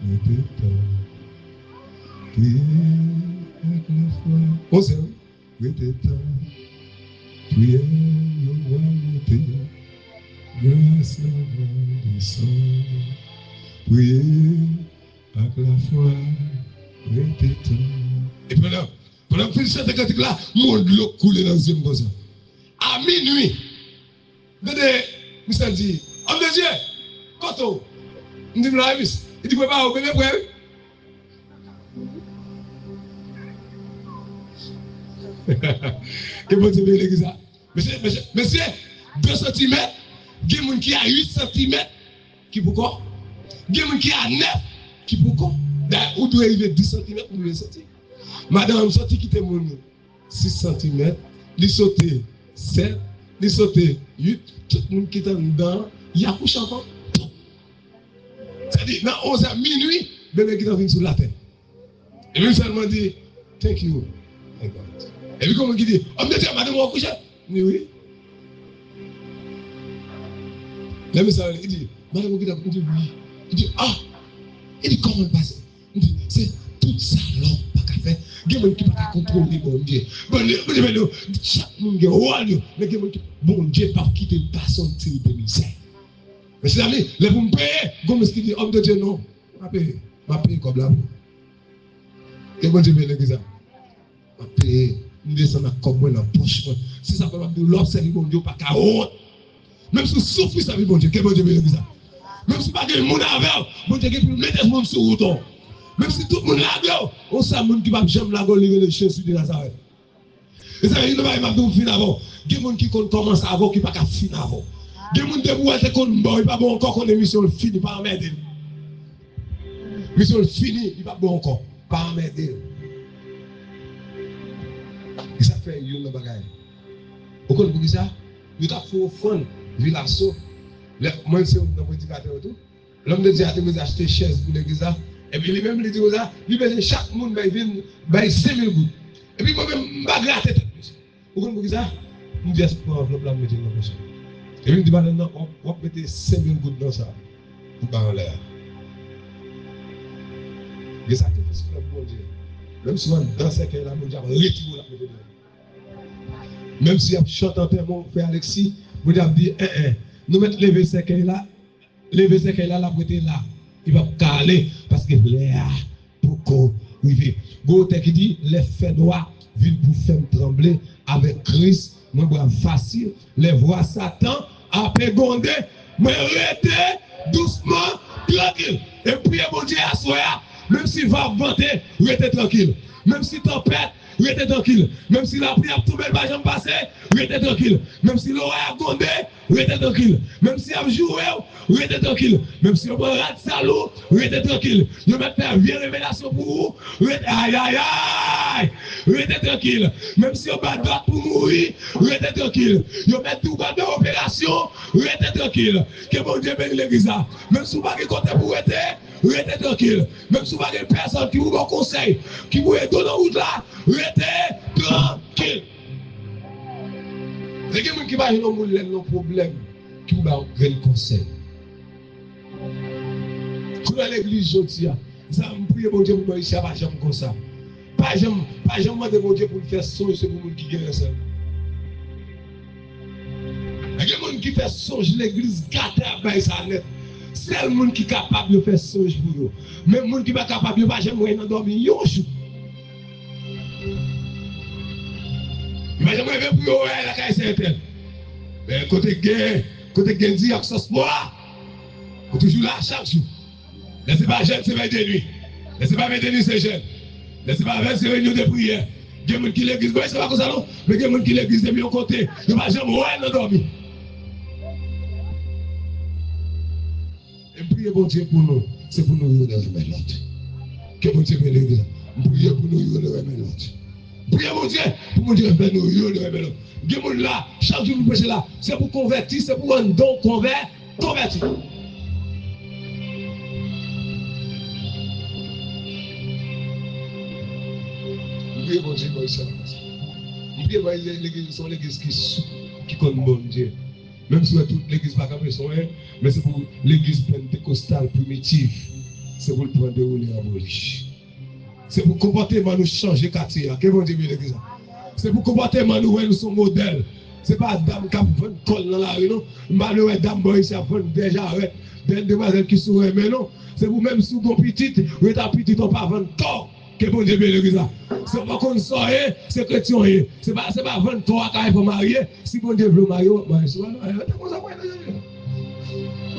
mettez temps. Priez, avec la foi. On sait, mettez temps. Priez, le roi monté, grâce à la descend. Priez, avec la foi, mettez temps. Et pendant que cette cantique-là, mon l'eau coule dans le zone comme ça. À minuit, regardez, Mister dit, homme de Dieu, Koto, il dit, il dit, pas au bébé, frère. Que bon Dieu l'église ça. Monsieur, 2 cm, il y a des gens qui a 8 cm, qui pourquoi? Il y a des gens qui a 9, qui pourquoi? Ou doit arriver 10 cm pour lui sortir. Madame sorti qui était mon 6 cm, il sautait 7, il sauté, tout le monde qui est dedans, il a couché encore. C'est-à-dire, dans 11h minuit, bébé qui est venu sur la tête. Et lui seulement dit, thank you. Et puis comment il dit, oh, monsieur, madame, on va coucher? Oui. Là, il dit, madame, il dit, oui. Il dit, ah, il dit, comment passe? Il dit, c'est tout ça, l'homme, pas qu'à faire. Il y a des gens qui ne peuvent pas contrôler, bon Dieu. Bon Dieu, chaque monde est roi, mais il y a des gens qui, bon Dieu, ne peuvent pas quitter personne de misère. Mais c'est amis, les vous me payer, comme ce qu'il dit, homme de Dieu, non. Je vais payer comme là. Et bon Dieu, l'église, je vais payer, je descends comme moi dans la poche. C'est ça que je vais dire, l'observer, bon Dieu, pas qu'à honte. Même si vous souffrez, ça veut bon Dieu, que bon Dieu, l'église. Même si vous n'avez pas de monde avec, bon Dieu, qui peut mettre le monde sur le route. Même si tout le monde là, on sait que qui va jamais la gueule les choses sur Nazareth. Et ça, il ne va pas finir avant. Il y a des gens qui commencent avant, qui ne va pas finir avant. Il y a des gens qui ne vont pas bon encore, qu'on est mission finie, pas en m'aider. Mission finie, il va pas bon encore, pas en m'aider. Et ça fait une bagaille. Vous connaissez ça? Il a fait au fond, Villasso. Moi, c'est un prédicateur et tout. L'homme de Dieu a acheté une chaise pour l'église. Et puis lui-même, il dit aux gens, il veut chaque monde bailler 5 000 gouttes. Et puis moi-même, je vais gratter tout. Vous comprenez ça? Je dis, pour l'enveloppe là, je vais mettre dans la poche. Et puis il dit, non, on va mettre 5 000 gouttes dans ça. Pour pas en l'air. Et ça, c'est ce que bon Dieu. Même si on dans ce cas-là, mon Dieu, on retire la poche. Même si on chante en termes, mon frère Alexis, mon Dieu dit, nous mettons lever ce cas-là, la poche là. Il va caler parce que l'air pour qu'on vive. Goûte qui dit les faits noirs viennent pour faire trembler avec Christ. Moi, facile. Les voix Satan à pégonder. Mais restez doucement, tranquille. Et puis, mon Dieu, à soi, même s'il va vanter, restez tranquille. Même si tempête, restez tranquille. Même si la prière tombe, elle va jamais passer, restez tranquille. Même si l'oreille a gondé, restez tranquille. Même si elle joue, restez tranquille. Même si on va rate salou, restez tranquille. Je vais faire une révélation pour vous, aïe aïe aïe, restez tranquille. Même si on va battre pour mourir, restez tranquille. Je vais tout battre d'opération, restez tranquille. Que mon Dieu bénisse l'église. Même si vous n'avez pas de pour restez tranquille. Même si vous n'avez personne qui vous donne conseil, qui vous aide dans la route là, restez tranquille. C'est quelqu'un qui va avoir un problème, qui vous donne un conseil. Quand dans l'église, je dis, ça me prie mon Dieu pour me faire pas jamais comme ça. Pas jamais demander mon Dieu pour le faire songe, c'est pour les gens qui gagnent ça. Il y a des gens qui font songe, l'église gâtée à bailler ça net. C'est le monde qui est capable de faire songe pour eux. Même le monde qui n'est pas capable de faire jamais dormir un jour. Imaginez-moi pour eux, la caisse est telle. Mais côté gain, dit, avec ce soir, on toujours là chaque jour. Laissez pas jeune, c'est 22 nuits. Laissez pas 22 nuits, c'est jeune. Laissez pas 20 réunions de prière. Il y a des gens qui l'église, c'est pas comme ça, non? Mais il y a des gens qui l'église depuis au côté. Il n'y a pas jamais dormir. Et prier bon Dieu pour nous, c'est pour nous de remettre l'autre. Que bon Dieu me l'église. Priez pour nous de remettre l'autre. Priez mon Dieu pour nous de remettre l'autre. Il y a des gens là, chaque jour nous prêchez là, c'est pour convertir, c'est pour un don convertir. Priez mon Dieu pour ça. Priez pour l'église, sont l'église qui connaît bon Dieu. Même si toute l'église pas comme son mais c'est pour l'église pentecostale primitive. C'est pour le prendre de rouler à Boliche. C'est pour comportement nous changer quartier. Que bon Dieu l'église. C'est pour comportement nous sommes modèle. C'est pas dame qui a fait colle dans la rue, non. Malheureux dame boy ça fait déjà des demoiselles qui sont mais non. C'est pour même sous ton petit, ou ta petite on pas vendre corps. Que bon Dieu l'église. C'est pas qu'on sort, c'est chrétien. C'est pas 23 quand pour marier. Si bon Dieu veut marier,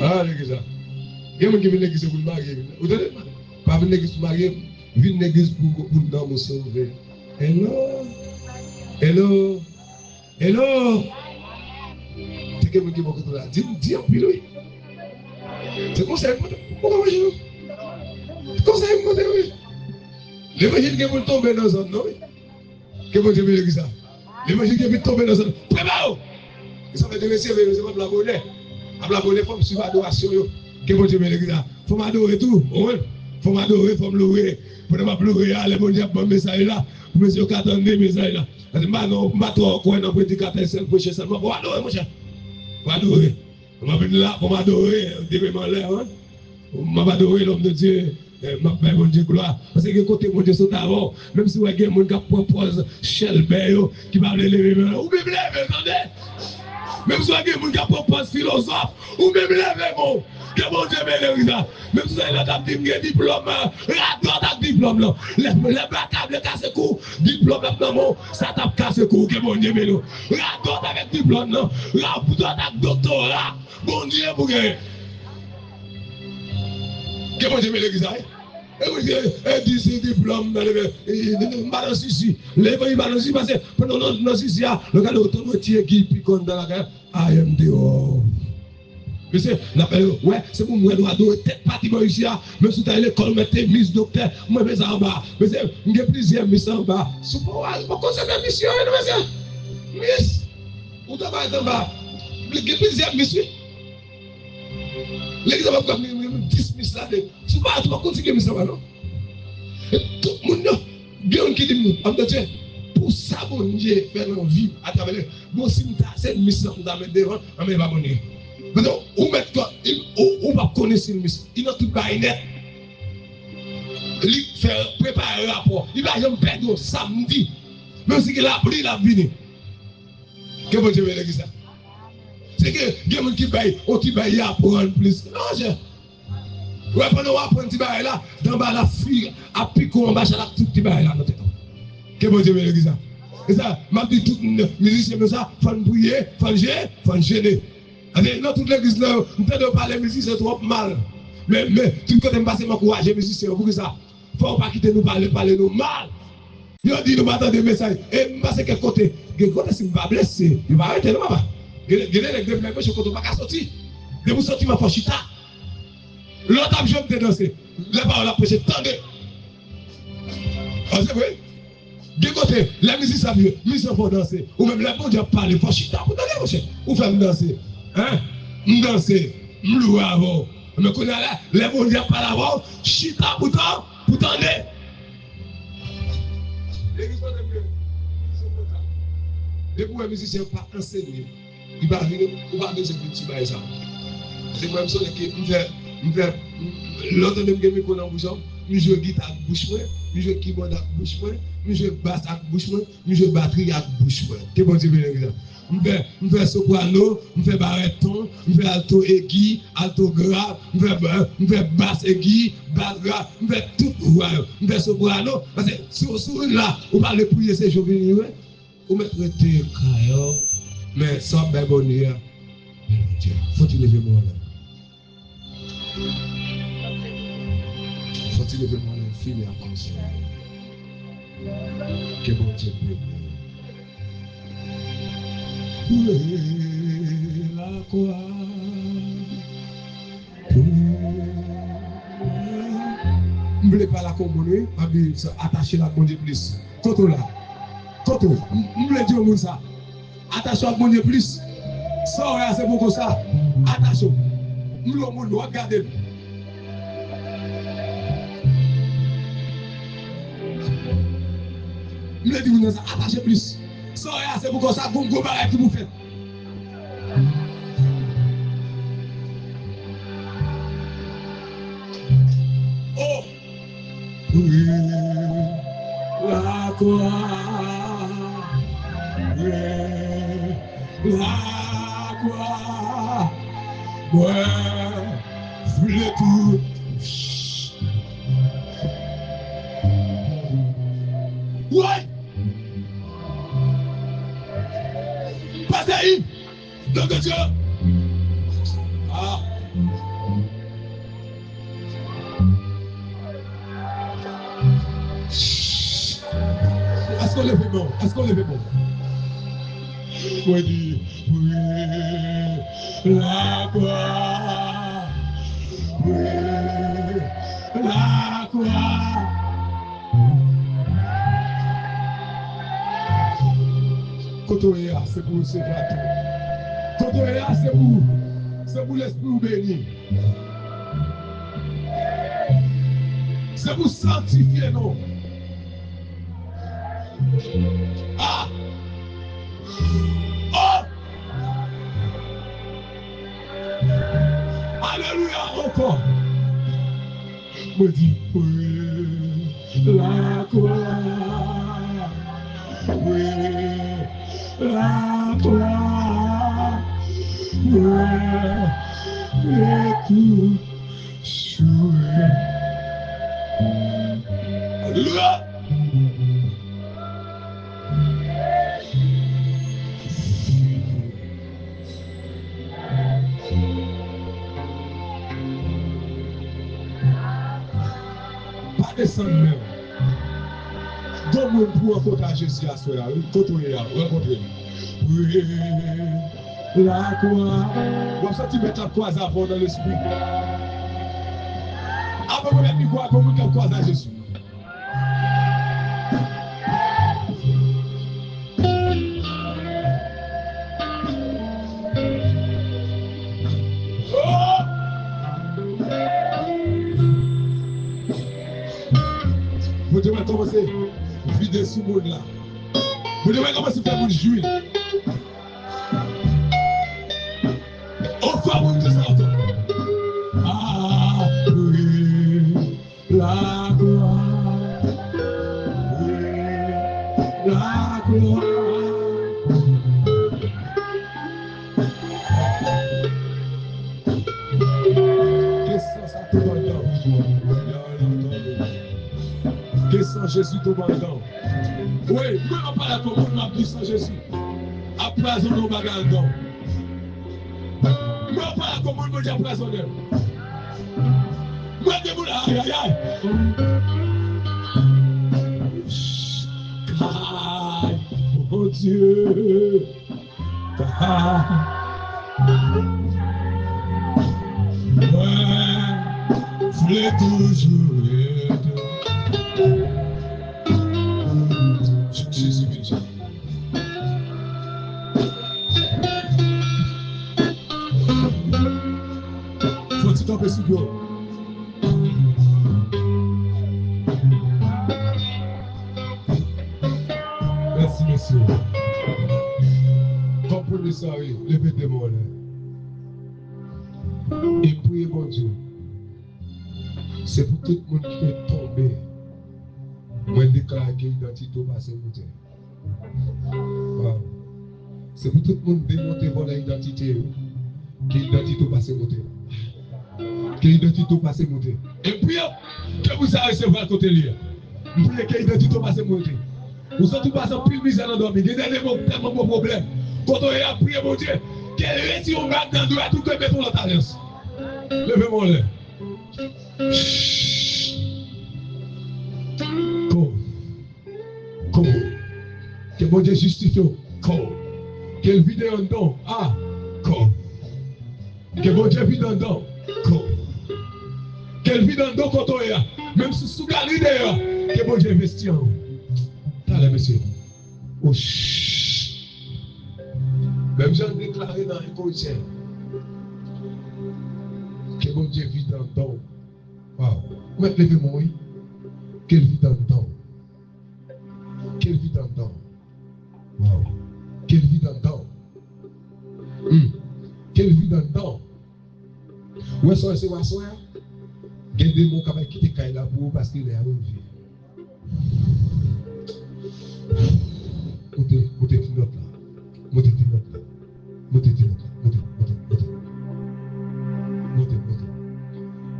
ah l'église. Il y a des gens qui viennent l'église pour marier. Vous savez pas venir l'église pour marier, venir l'église pour nous sauver. Hello. C'est quelqu'un qui m'a dit là. Dis en pile, oui. C'est comme ça, pourquoi moi je comme ça, oui. L'évangile qui est tombé dans un non. Que bon Dieu me dit ça. L'évangile qui est tombé dans un. Prépare-vous. Ça veut dire que c'est pas la monnaie. La monnaie, il faut me suivre l'adoration. Que bon Dieu me l'église. Il faut m'adorer tout. Il faut m'adorer, il faut me louer. Il faut me louer. Allez, mon Dieu, bon message là. Monsieur, qu'attendez, message là. Non, pas trop, quoi, dans le prédicateur, c'est le prochain seulement. Pour adorer, mon cher. Pour adorer. On m'a venu là pour m'adorer. Déveillement l'air. On m'a adoré l'homme de Dieu. Ma mon Dieu, gloire. Parce que côté mon Dieu, c'est avant. Même si vous avez un monde qui propose Shelby, qui va lever, ou même lever, attendez. Même si vous avez un monde qui propose philosophe, ou même lever, bon. Que mon Dieu me là. Même si vous avez un diplôme, un diplôme, là. Les bacables cassent cou, diplôme, là, non, ça tape casse cou, que mon Dieu me là. Radote avec diplôme, là. Radote avec doctorat. Bon Dieu, pour que. Que mon Dieu me l'église. Et vous dites, c'est diplôme, balance ici. Les gens balance ici parce que pendant notre ici, le gars de l'automobile qui pique dans la guerre, AMDO. Mais c'est, ouais, c'est pour moi, doit tête partie ici, même si tu as l'école, mettez Miss Docteur, moi, mais en bas. Mais c'est, il y a plusieurs Miss en bas. C'est pour conserver la mission, Miss. Où tu vas être en bas? Il y a plusieurs Miss. L'église va comme 10 Miss là. Tu vas continuer Miss là, non? Tout le monde, bien qui dit, pour ça, bon Dieu, faire nos vies à travers le. Bon, si nous avons une mission, nous avons devant, on va abonner. Maintenant, on va connaître une mission. Il n'a tout pas net. Il fait préparer un rapport. Il va jamais perdre samedi. Même si il a pris la vie. Que bon Dieu veut dire ça? C'est que il y a des gens qui payent, qui payent à apprendre plus. Non, je. Ouais, pendant qu'on apprend petit bail là, dans la fille, à piquer en bas, à tout petit bail là, que bon Dieu veut dire ça? Et ça, m'a dit tout le musicien comme ça, faut prier, faut gêner. Dans toute l'église là, nous ne parler musique, c'est trop mal. Mais tout le côté me passe, m'encourager musicien pour que ça. Faut pas quitter nous parler nous mal. Il dit nous m'attendez des messages. Et me passe quel côté? Quel côté si me va blesser? Il va arrêter, non, maman. Gardez les deux je ne peux pas sortir. De vous sortir, ma pochita. L'autre, je vais danser. Les paroles à prêcher, tendez. C'est vrai? De côté, la musique, ça veut. Musique, il faut danser. Ou même les bons dieux parlent, pochita. Vous tendez, mon cher. Ou faire danser. Hein? Danser. M'louer avant. Mais qu'on a là, les bons dieux parlent avant. Chita, pourtant, pour tendez. L'église, on est mieux. Les bons musiciens ne sont pas enseignés. Il va venir, on va donner ce petit bail ça. C'est comme ça que je fais l'autre de me qu'on en bouche, je joue guitare à bouche, je joue keyboard à bouche, je joue basse à bouche, je joue batterie à bouche. Que bon Dieu bénisse. Je fais soprano, je fais baryton, je fais alto aigu, alto grave, je fais basse aigu, basse grave, je fais tout pouvoir. Je fais soprano, parce que sur là, on va le prier ces jours venus, on met le thé, mais sans bien bonheur, faut-il lever mon là? Faut-il lever mon là? Finir à penser. Que bon Dieu brûle la croix. Je ne voulais pas la communier, je vais attacher la bon Dieu plus. Koto là. Koto. Je voulais dire au monde ça. Attention à mon Dieu plus. Ça, c'est beaucoup ça. Attention. Nous, le monde, regardez. Nous, le dit, attachez plus. Ça, c'est beaucoup ça. Vous go barrez qui vous faites. Oh! Oui, la croix. La croix, ouais, voulez tout. Ouais, pas d'aïe, donc Dieu. Ah. Est-ce qu'on le fait bon? Est-ce qu'on le fait bon? Oui, oui, la croix, oui, la croix. Côté, c'est pour ce gâteau. Quand on est là, c'est pour l'esprit béni. C'est pour sanctifier, non? Ah! Oh! Alléluia, encore. Me dit, oui, la gloire. Oui, la gloire. Oui, et tout. Alléluia. Pas descendre même. Donne-moi pour rencontrer Jésus à ce là. Rencontrer. Oui, la croix. Vous sentez mettre la croix avant dans l'esprit. Avant de mettre la croix, comment vous croisez à Jésus? Vous devez commencer à vider ce monde là. Vous devez commencer à faire vous jouir. Au fond, vous devez sortir. Ah, oui, la gloire. Oui, la gloire. Qu'est-ce que ça te donne dans que sans Jésus tout le monde. Oui, moi on parle à tout le monde, m'a dit sans Jésus. Après on nous bagarre non. Moi on parle à tout le monde, moi j'ai empoisonné. Moi je vous aïe aïe aïe. Aïe, mon Dieu. Ouais, voulez toujours être. Jésus, Jésus. Faut-il tomber sur l'eau? Merci, monsieur. Comprenez ça, oui. Levez-moi là. Et priez, mon Dieu. C'est pour tout le monde qui est tombé. Moi, je déclare que l'identité passe monter. Wow. C'est pour tout le monde démonter pour l'identité. Que l'identité passe monter. Que l'identité passe monter. Et puis, que vous avez recevoir à côté de lui. Vous voulez que l'identité passe monter. Vous êtes tout passé en pile misère dans le dormir. Il y a tellement de problèmes. Quand on est à prier, mon Dieu, qu'elle retire un bac dans le doigt, tout que mettons dans ta lance. Levez-moi là. Comment? Que mon Dieu justifie. Comment? Qu'elle vide en dedans. Ah, comment? Que mon Dieu vide en dedans. Comment? Qu'elle vide en dedans quand on est là. Même si sous galerie d'ailleurs. Que mon Dieu investit en nous. Allez, monsieur. Oh, même j'en déclaré dans les Corinthiens. Que mon Dieu vide en dedans. Wow. Maintenant, levez-moi, oui. Qu'elle vide en dedans. Quelle vie dans le temps. Wow. Quelle vie dans le temps. Quelle vie dans le temps. Où est-ce que c'est ma soeur? Il y a des mots qui ont quitté Kaila pour parce qu'il est à une vie. Montez une note là. Montez une note là. Montez une note là. Montez.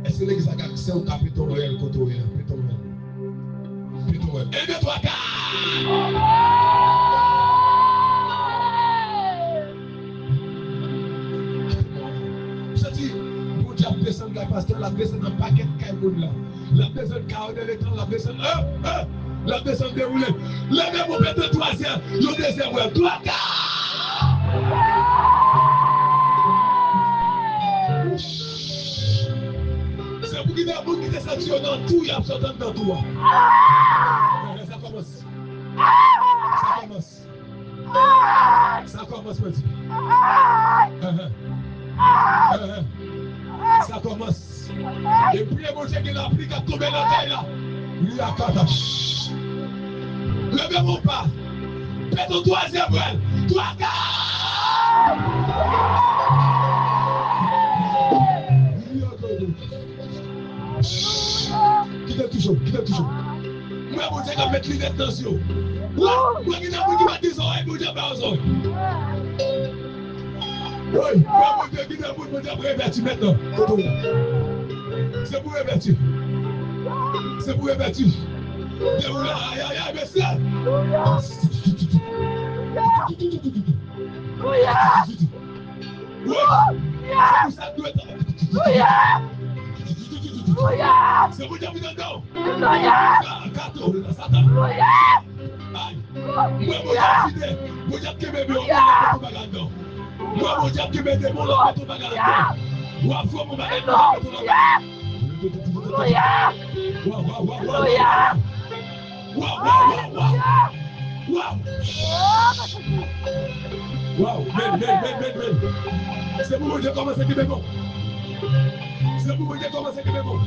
Est-ce que l'église a accès au capitole réel côté réel? Péton réel. 1, 2, 3, 4. La descend la pasteur, la descend un paquet de caïmoun là. La descend carreau de l'étang, la descend la descend déroulée. Levez mon père de troisième, le deuxième ouais. 3, 4. C'est pour qu'il y ait beaucoup qui descend dans tout, il y a absolument dans tout. Ça commence. Ça commence, petit. Ça commence. Et puis, mon Dieu, qui l'a pris, qui a tombé dans la taille là. Il y a quatre. Levez mon pas. Faites ton troisième voile. Toi, quittez toujours, quittez toujours. Moi, mon Dieu, qui met les attention. Moi, qui m'a dit ça, mon Dieu, pas aux oui, moi, mon Dieu, qui m'a dit mon Dieu, pour révertir maintenant. C'est pour révertir. C'est pour révertir. C'est pour là, aïe, aïe, aïe, mais ça. Oui, c'est pour ça que tu es c'est pour dire que dedans. Kato, Satan. Aïe. Moi, mon Dieu, mon Dieu, qui me met au bagage. Moi, mon Dieu, qui me met au bagage. Moi, faut mon bagage. Wow, men. C'est pour mon Dieu comment c'est qui me bon. C'est pour mon Dieu comment c'est qui me bon.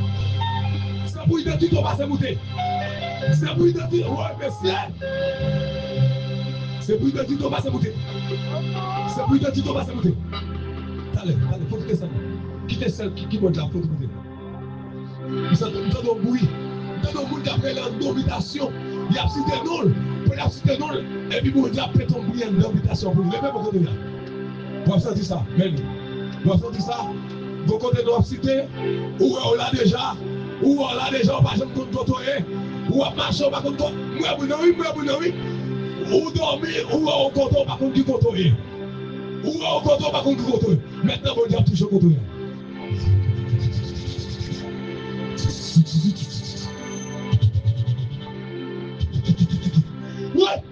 C'est pour identité, on va se monter. C'est pour identité, ouais, mais c'est pour identité, on va se monter. C'est pour identité, on va se monter. Allez, faut quitter ça. Quittez celle qui monte là, faut quitter. Nous sommes au bruit. Nous sommes au bruit d'après l'invitation. Il y a cité non. Pour la cité non. Et puis, mon Dieu a fait tomber une invitation pour vous. Levez vos côtés là. Vous avez senti ça, mais vous avez senti ça. Vos côtés doivent citer. Ou on l'a déjà. Ou on l'a déjà, on va jamais contrôler. Ou on marche, on va contrôler. Moi, oui. Ou dormir, ou on contrôle, on va contrôler. Ou on contrôle, on va contrôler. Maintenant, mon Dieu a toujours contrôlé. Ouais.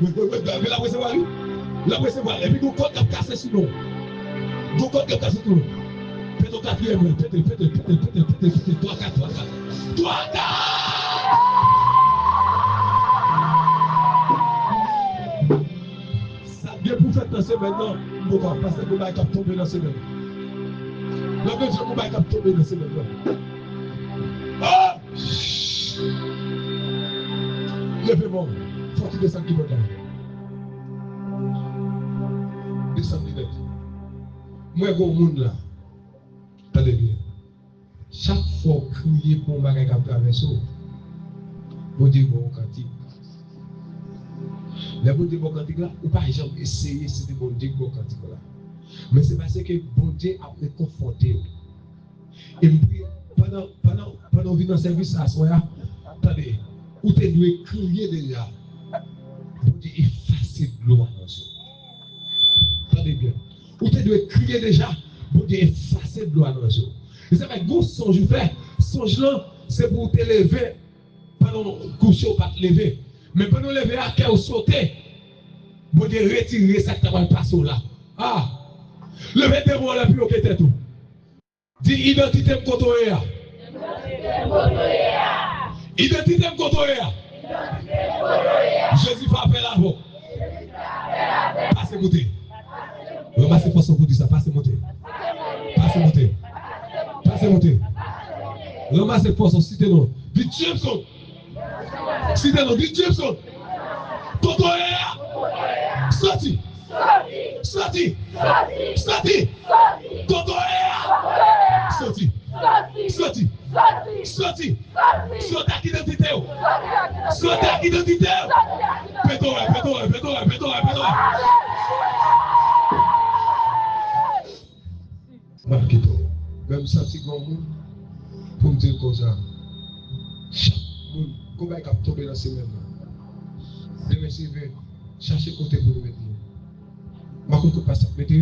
Mais la recevoir lui. La recevoir. Et puis, vous comptez casser sur nous. Vous comptez casser sur nous. Faites au quatrième. Faites. 3, 4. 3, 4. Ça vient pour faire dans ce maintenant. Pourquoi? Parce que vous m'avez tombé dans ce maintenant. Le Dieu, vous m'avez tombé dans ce maintenant. Ah! Levez-moi. Faut que tu descendes qui va là. Descendez net. Moi, je suis monde là. Attendez bien. Chaque fois que vous criez pour un bagage à traverser, vous dites bon cantique. Le bon Dieu bon cantique là, ou pas jamais essayer si c'est bon Dieu bon cantique là. Mais c'est parce que bon Dieu a réconforté. Et puis, pendant venir dans le service à soir, attendez, où tu dois crier déjà, bon Dieu effacer de l'eau à nos yeux. Attendez bien. Où tu dois crier déjà, bon Dieu effacer de l'eau à nos yeux. Et c'est vrai, gros songe fait, songe là, c'est pour te lever, pendant coucher ou pas te lever. Mais pendant lever à cœur ou sauter, bon Dieu retirer ça que tu vas passer là. Ah! Levez tes mots là, puis au tête tout. Dis identité me côtoyer. Identité me côtoyer. Jésus fait appel à vous. Passez monter. Ramassez force pour dire ça. Passez monter. Passez monter. Passez monter. Ramassez force, citez-nous. Dis Jameson. Citez-nous. Dis Jameson. Côtoyer. Sorti. Sorti. Côtoyer. Sorti. Sorti à identité. Sorti à identité. Pétore. Marquito. Même senti comme monde pour me dire comme ça. Comment est-ce qu'il tomber dans ces mêmes là? Demain, c'est chercher côté pour nous mettre. Je ne sais pas ça mettre,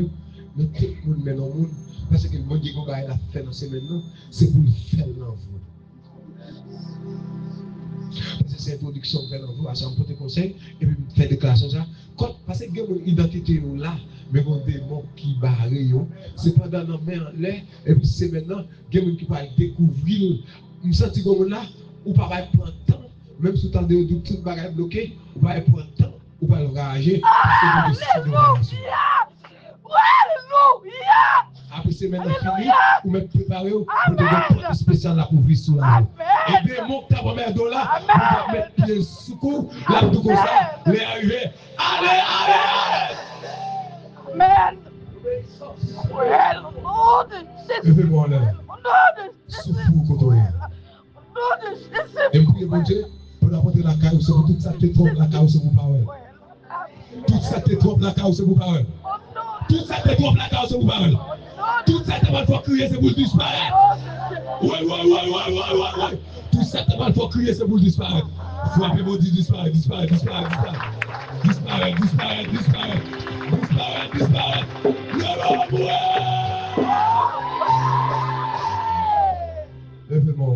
mais tout le monde met dans le monde. Parce que le monde qui a fait dans ces mêmes là, c'est pour le faire dans vous. Parce que c'est une introduction que dans vous, à ça, pour te conseil, et puis faire déclaration ça. Parce que une identité là, mais on démon qui barre, c'est pas dans la main en l'air, et puis c'est maintenant, il y a quelqu'un qui va découvrir, je me sens comme là, ou pas prendre temps, même si tu as des petites barrières bloquées, ou pas prendre temps, ou pas le rager. Alléluia! Oui! Alléluia. Après semaine finie, ou même préparer pour des portes spéciales là pour vivre sous la rue. Et bien, mon ta première dollar, vous allez mettre pied sous cou, là tout comme ça, les arriver. Allez, allez! Amen. Well, Lord, Levez-moi là. Souffle contre vous. Et priez mon Dieu, pour apporter la caille, c'est pour tout ça qui trompe la caille, c'est pour parole. Tout ça qui trompe la caille, c'est pour parole. Tout ça qui trompe la caille, c'est pour parole. Tout ça qui mal faut crier, c'est pour disparaître. Ouais. Tout ça qui mal faut crier, c'est pour disparaître. Frappez mon Dieu, disparaître. Levez-moi.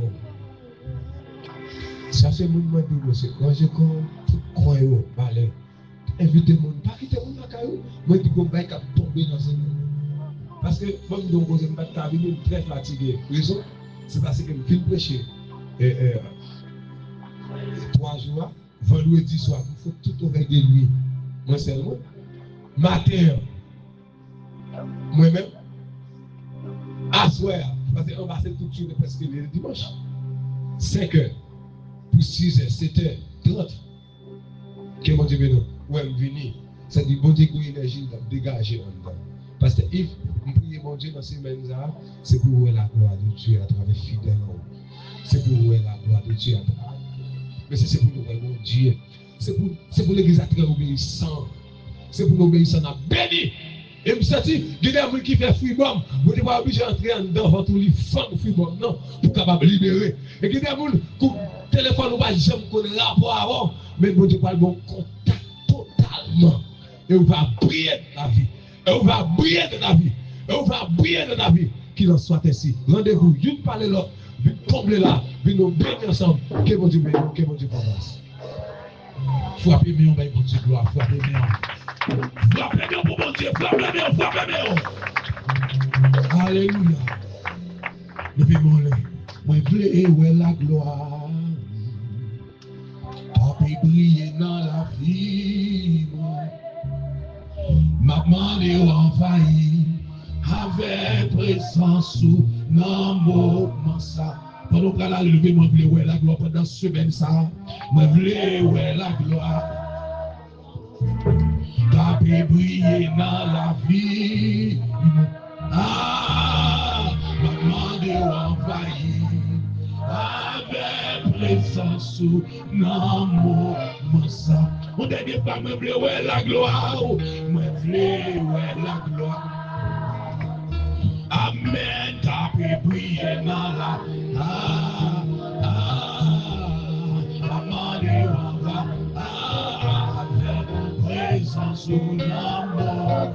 Ça c'est mon moment de monsieur. Quand je crois au balai, invitez mon, pas quitter mon caillou. Moi je dis qu'on va tomber dans ce monde. Parce que moi je me suis très fatigué. Raison, c'est parce que je viens prêcher 3 jours, vendredi soir, il faut tout au veille de nuit. Moi seulement. Matin, moi-même, à soir, parce qu'on va passer toute journée presque le dimanche. 5 heures, pour 6 heures, 7 heures, 30. Que mon Dieu bénisse. Ouais, je viens. C'est du bon Dieu qui a l'énergie de dégager en dedans. Parce que if je prie mon Dieu dans ces semaines-là, c'est pour voir la gloire de Dieu à travers fidèles. C'est pour voir la gloire de Dieu à travers. Mais c'est pour nous voir mon Dieu. C'est pour l'église à travers obéissant. C'est pour nous obéissant à béni. Et je me suis dit, il y a des gens qui font freedom. Vous n'êtes pas obligé d'entrer en dedans votre lit femme freedom, non, pour capable libérer. Et il y a des gens qui téléphone ou pas jamais connaît rapport avant, mais vous n'avez pas le bon contact totalement. Et on va briller de la vie. Et on va briller de la vie. Et on va briller de la vie. Qu'il en soit ainsi. Rendez-vous, une par l'autre, vous tombez là, vous nous bénissez ensemble. Que bon Dieu bénisse, que bon Dieu commence. Frappez mieux, bon Dieu gloire, frappez mieux. Frappez mieux pour bon Dieu, frappez mieux. Alléluia. Levez-moi là. Moi, je veux la gloire. Papi briller dans la vie. Maman est envahi avec présence sous dans moment ça. Pendant qu'elle a levé, moi je veux la gloire pendant ce semaine ça. Moi je veux la gloire. Papi briller dans la vie. Ah, maman est envahi avec présence sous dans moment ça. Mon dernier fois, je veux la gloire. Je veux la gloire. Amen. T'as pu briller dans la. Maman avec présence sous l'amour.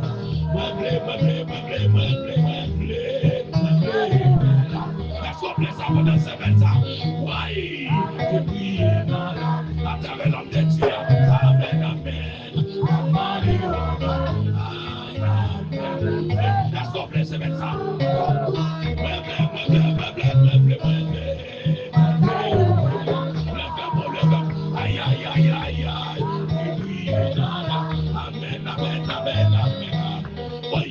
Laisse-moi ça pendant ce matin. Oui, tu brilles dans la. À travers l'homme de Dieu. Amen. Laisse-moi blesser mettre ça. Aïe. Tu brilles dans la. Amen. Oui,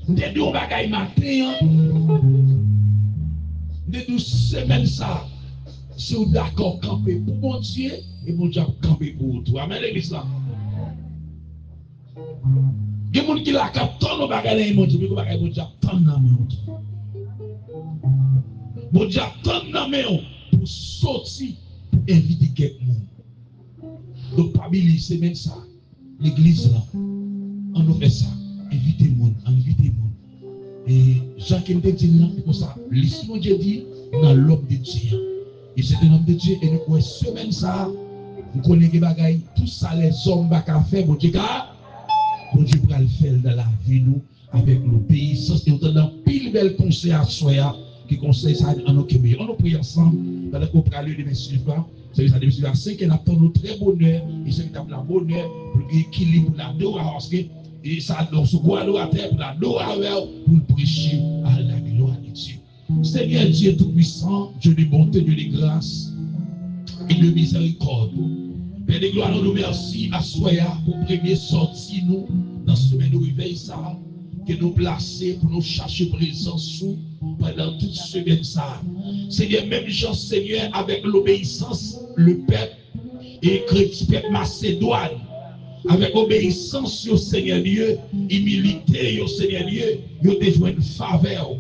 de 12 bagailles matin, de 12 semaines ça, Si vous êtes d'accord, camper pour mon Dieu, et mon Dieu camper pour toi. Amen, l'église là. Il y a des gens qui la captent, nos bagages, mon Dieu, mais mon Dieu attend dans main. Mon Dieu attend dans main pour sortir, pour inviter quelqu'un. Donc, parmi les semaines, ça, l'église là, on nous fait ça. Invitez le monde, invitez le monde. Et Jacques me dit là, c'est pour ça, l'issue mon Dieu dit, dans l'homme de Dieu. Et c'est un homme de Dieu, et nous, semaine ça, vous connaissez les bagailles, tout ça, les hommes va faire, mon Dieu, bon Dieu va le faire dans la vie, nous, avec l'obéissance. Et on donne un pile bel conseil à soi, qui conseille ça en nos Québec. On nous prie ensemble, dans le groupe Rallye de Messieurs, c'est ça, de à 5, et on attend nos très bonheur, et c'est la bonheur, pour l'équilibre, pour l'adoration, parce que, et ça, on se voit à terre, pour l'adoration, pour prêcher à la gloire de Dieu. Seigneur Dieu Tout-Puissant, Dieu de bonté, Dieu de grâce, et de miséricorde. Père de gloire, nous remercions à Soya pour premier sortir nous dans ce semaine de réveil ça, que nous placer pour nous chercher présence sous pendant toute semaine ça. Seigneur, même Jean Seigneur, avec l'obéissance, le peuple et peuple Macédoine, avec obéissance au Seigneur Dieu, humilité au Seigneur Dieu, ils ont besoin de faveur.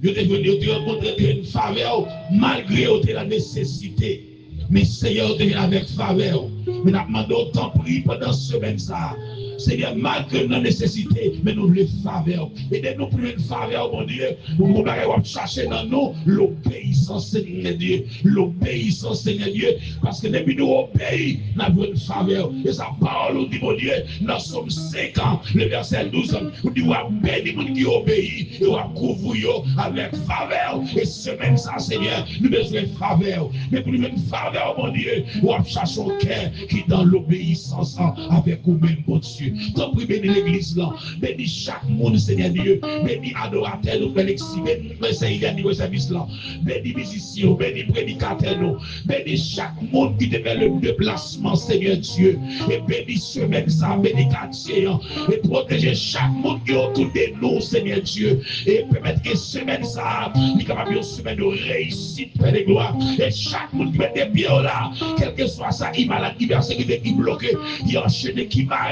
Ils ont rencontré une faveur malgré la nécessité. Mais Seigneur, avec faveur. Mais nous demandons autant prier pendant ce semaine ça. Seigneur, malgré nos nécessités, mais nous voulons faveur. Aidez-nous pour une faveur, mon Dieu. Nous allons chercher dans nous l'obéissance, Seigneur Dieu. L'obéissance, Seigneur Dieu. Parce que depuis nous obéissons, nous avons une faveur. Et sa parole nous dit, mon Dieu, nous sommes 5 ans. Le verset 12, nous dit, vous béni mon qui obéit et vous couvrir avec faveur. Et semaine ça, Seigneur, nous avons besoin de faveur. Mais pour nous une faveur, mon Dieu, nous cherchons un cœur qui est dans l'obéissance avec vous-même, mon Dieu. Tant pis, bénis l'église là, bénis chaque monde, Seigneur Dieu, bénis adorateur, nous bénis, bénis le service là, bénis musiciens, bénis prédicateurs, bénis chaque monde qui devait le déplacement, Seigneur Dieu, et bénis semaine ça, bénis quartier, et protéger chaque monde qui est autour de nous, Seigneur Dieu, et permettre que semaine ça, il capable une semaine de réussite, Père de gloire, et chaque monde qui met des pieds là, quel que soit ça, qui malade, qui persécuté, qui bloqué, qui enchaîné, qui marre,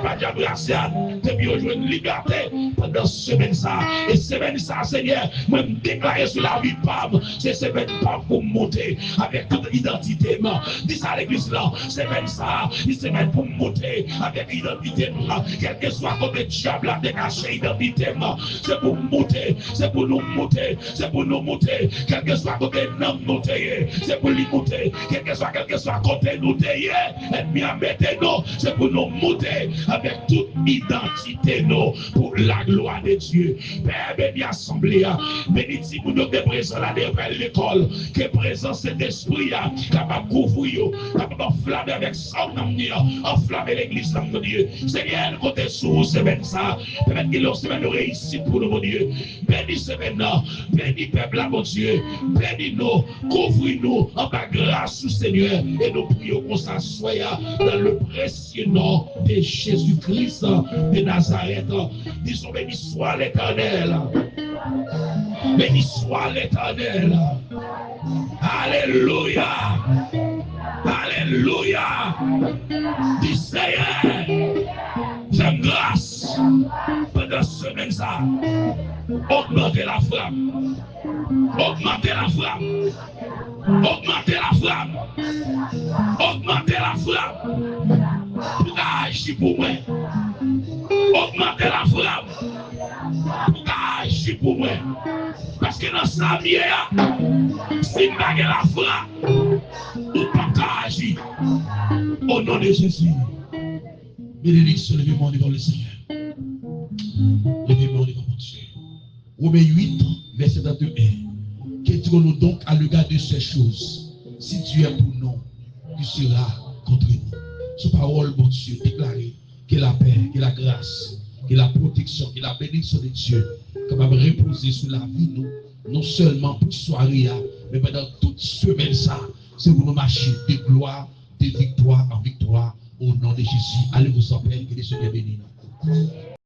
depuis aujourd'hui une liberté pendant semaine ça. Et semaine ça, Seigneur, moi me déclarer sur la vie de Pam. C'est semaine Pam pour monter avec toute identité. Dis ça à l'église là. Semaine ça, c'est semaine pour monter avec identité. Quel que soit comme le diable a décaché identité. C'est pour monter, c'est pour nous monter, c'est pour nous monter. Quel que soit comme le nom monter, c'est pour lui monter. Quel que soit côté nous tailler, ennemi à mettre nous, c'est pour nous monter. Avec toute identité, nous, pour la gloire de Dieu. Père, béni assemblée, béni si vous nous présents là devant l'école, que présence cet esprit, capable de couvrir, capable d'enflammer avec son nom, enflammer l'église, nom de Dieu. Seigneur, nous comptons sur vous, semaine ça, permettre qu'il y ait une semaine de réussite pour nous, mon Dieu. Béni semaine là, béni peuple là, mon Dieu. Béni nous, couvre-nous en bas grâce au Seigneur, et nous prions qu'on s'assoie dans le précieux nom de Jésus-Christ de Nazareth. Disons, béni soit l'Éternel. Béni soit l'Éternel. Alléluia. Alléluia. Dis Seigneur, j'aime grâce pendant ce semaine ça. Augmentez la flamme. Augmentez la flamme. Augmentez la flamme. Augmentez la flamme. Pour agir pour moi. Augmentez la flamme. Pour agir pour moi. Parce que dans sa vie, si vous avez la flamme, vous ne pouvez pas agir. Au nom de Jésus. Bénédiction, levez-moi devant le Seigneur. Levez-moi devant mon Dieu. Romains 8, verset 21. Qu'est-ce donc à l'égard de ces choses? Si Dieu est pour nous, qui sera contre nous? Ce parole, mon Dieu, déclarée que la paix, que la grâce, que la protection, que la bénédiction de Dieu, capable de reposer sur la vie, nous, non seulement pour soirée, mais pendant toute semaine, ça, c'est pour nous marcher de gloire, de victoire en victoire, au nom de Jésus. Allez vous en paix, que les Seigneur bénisse.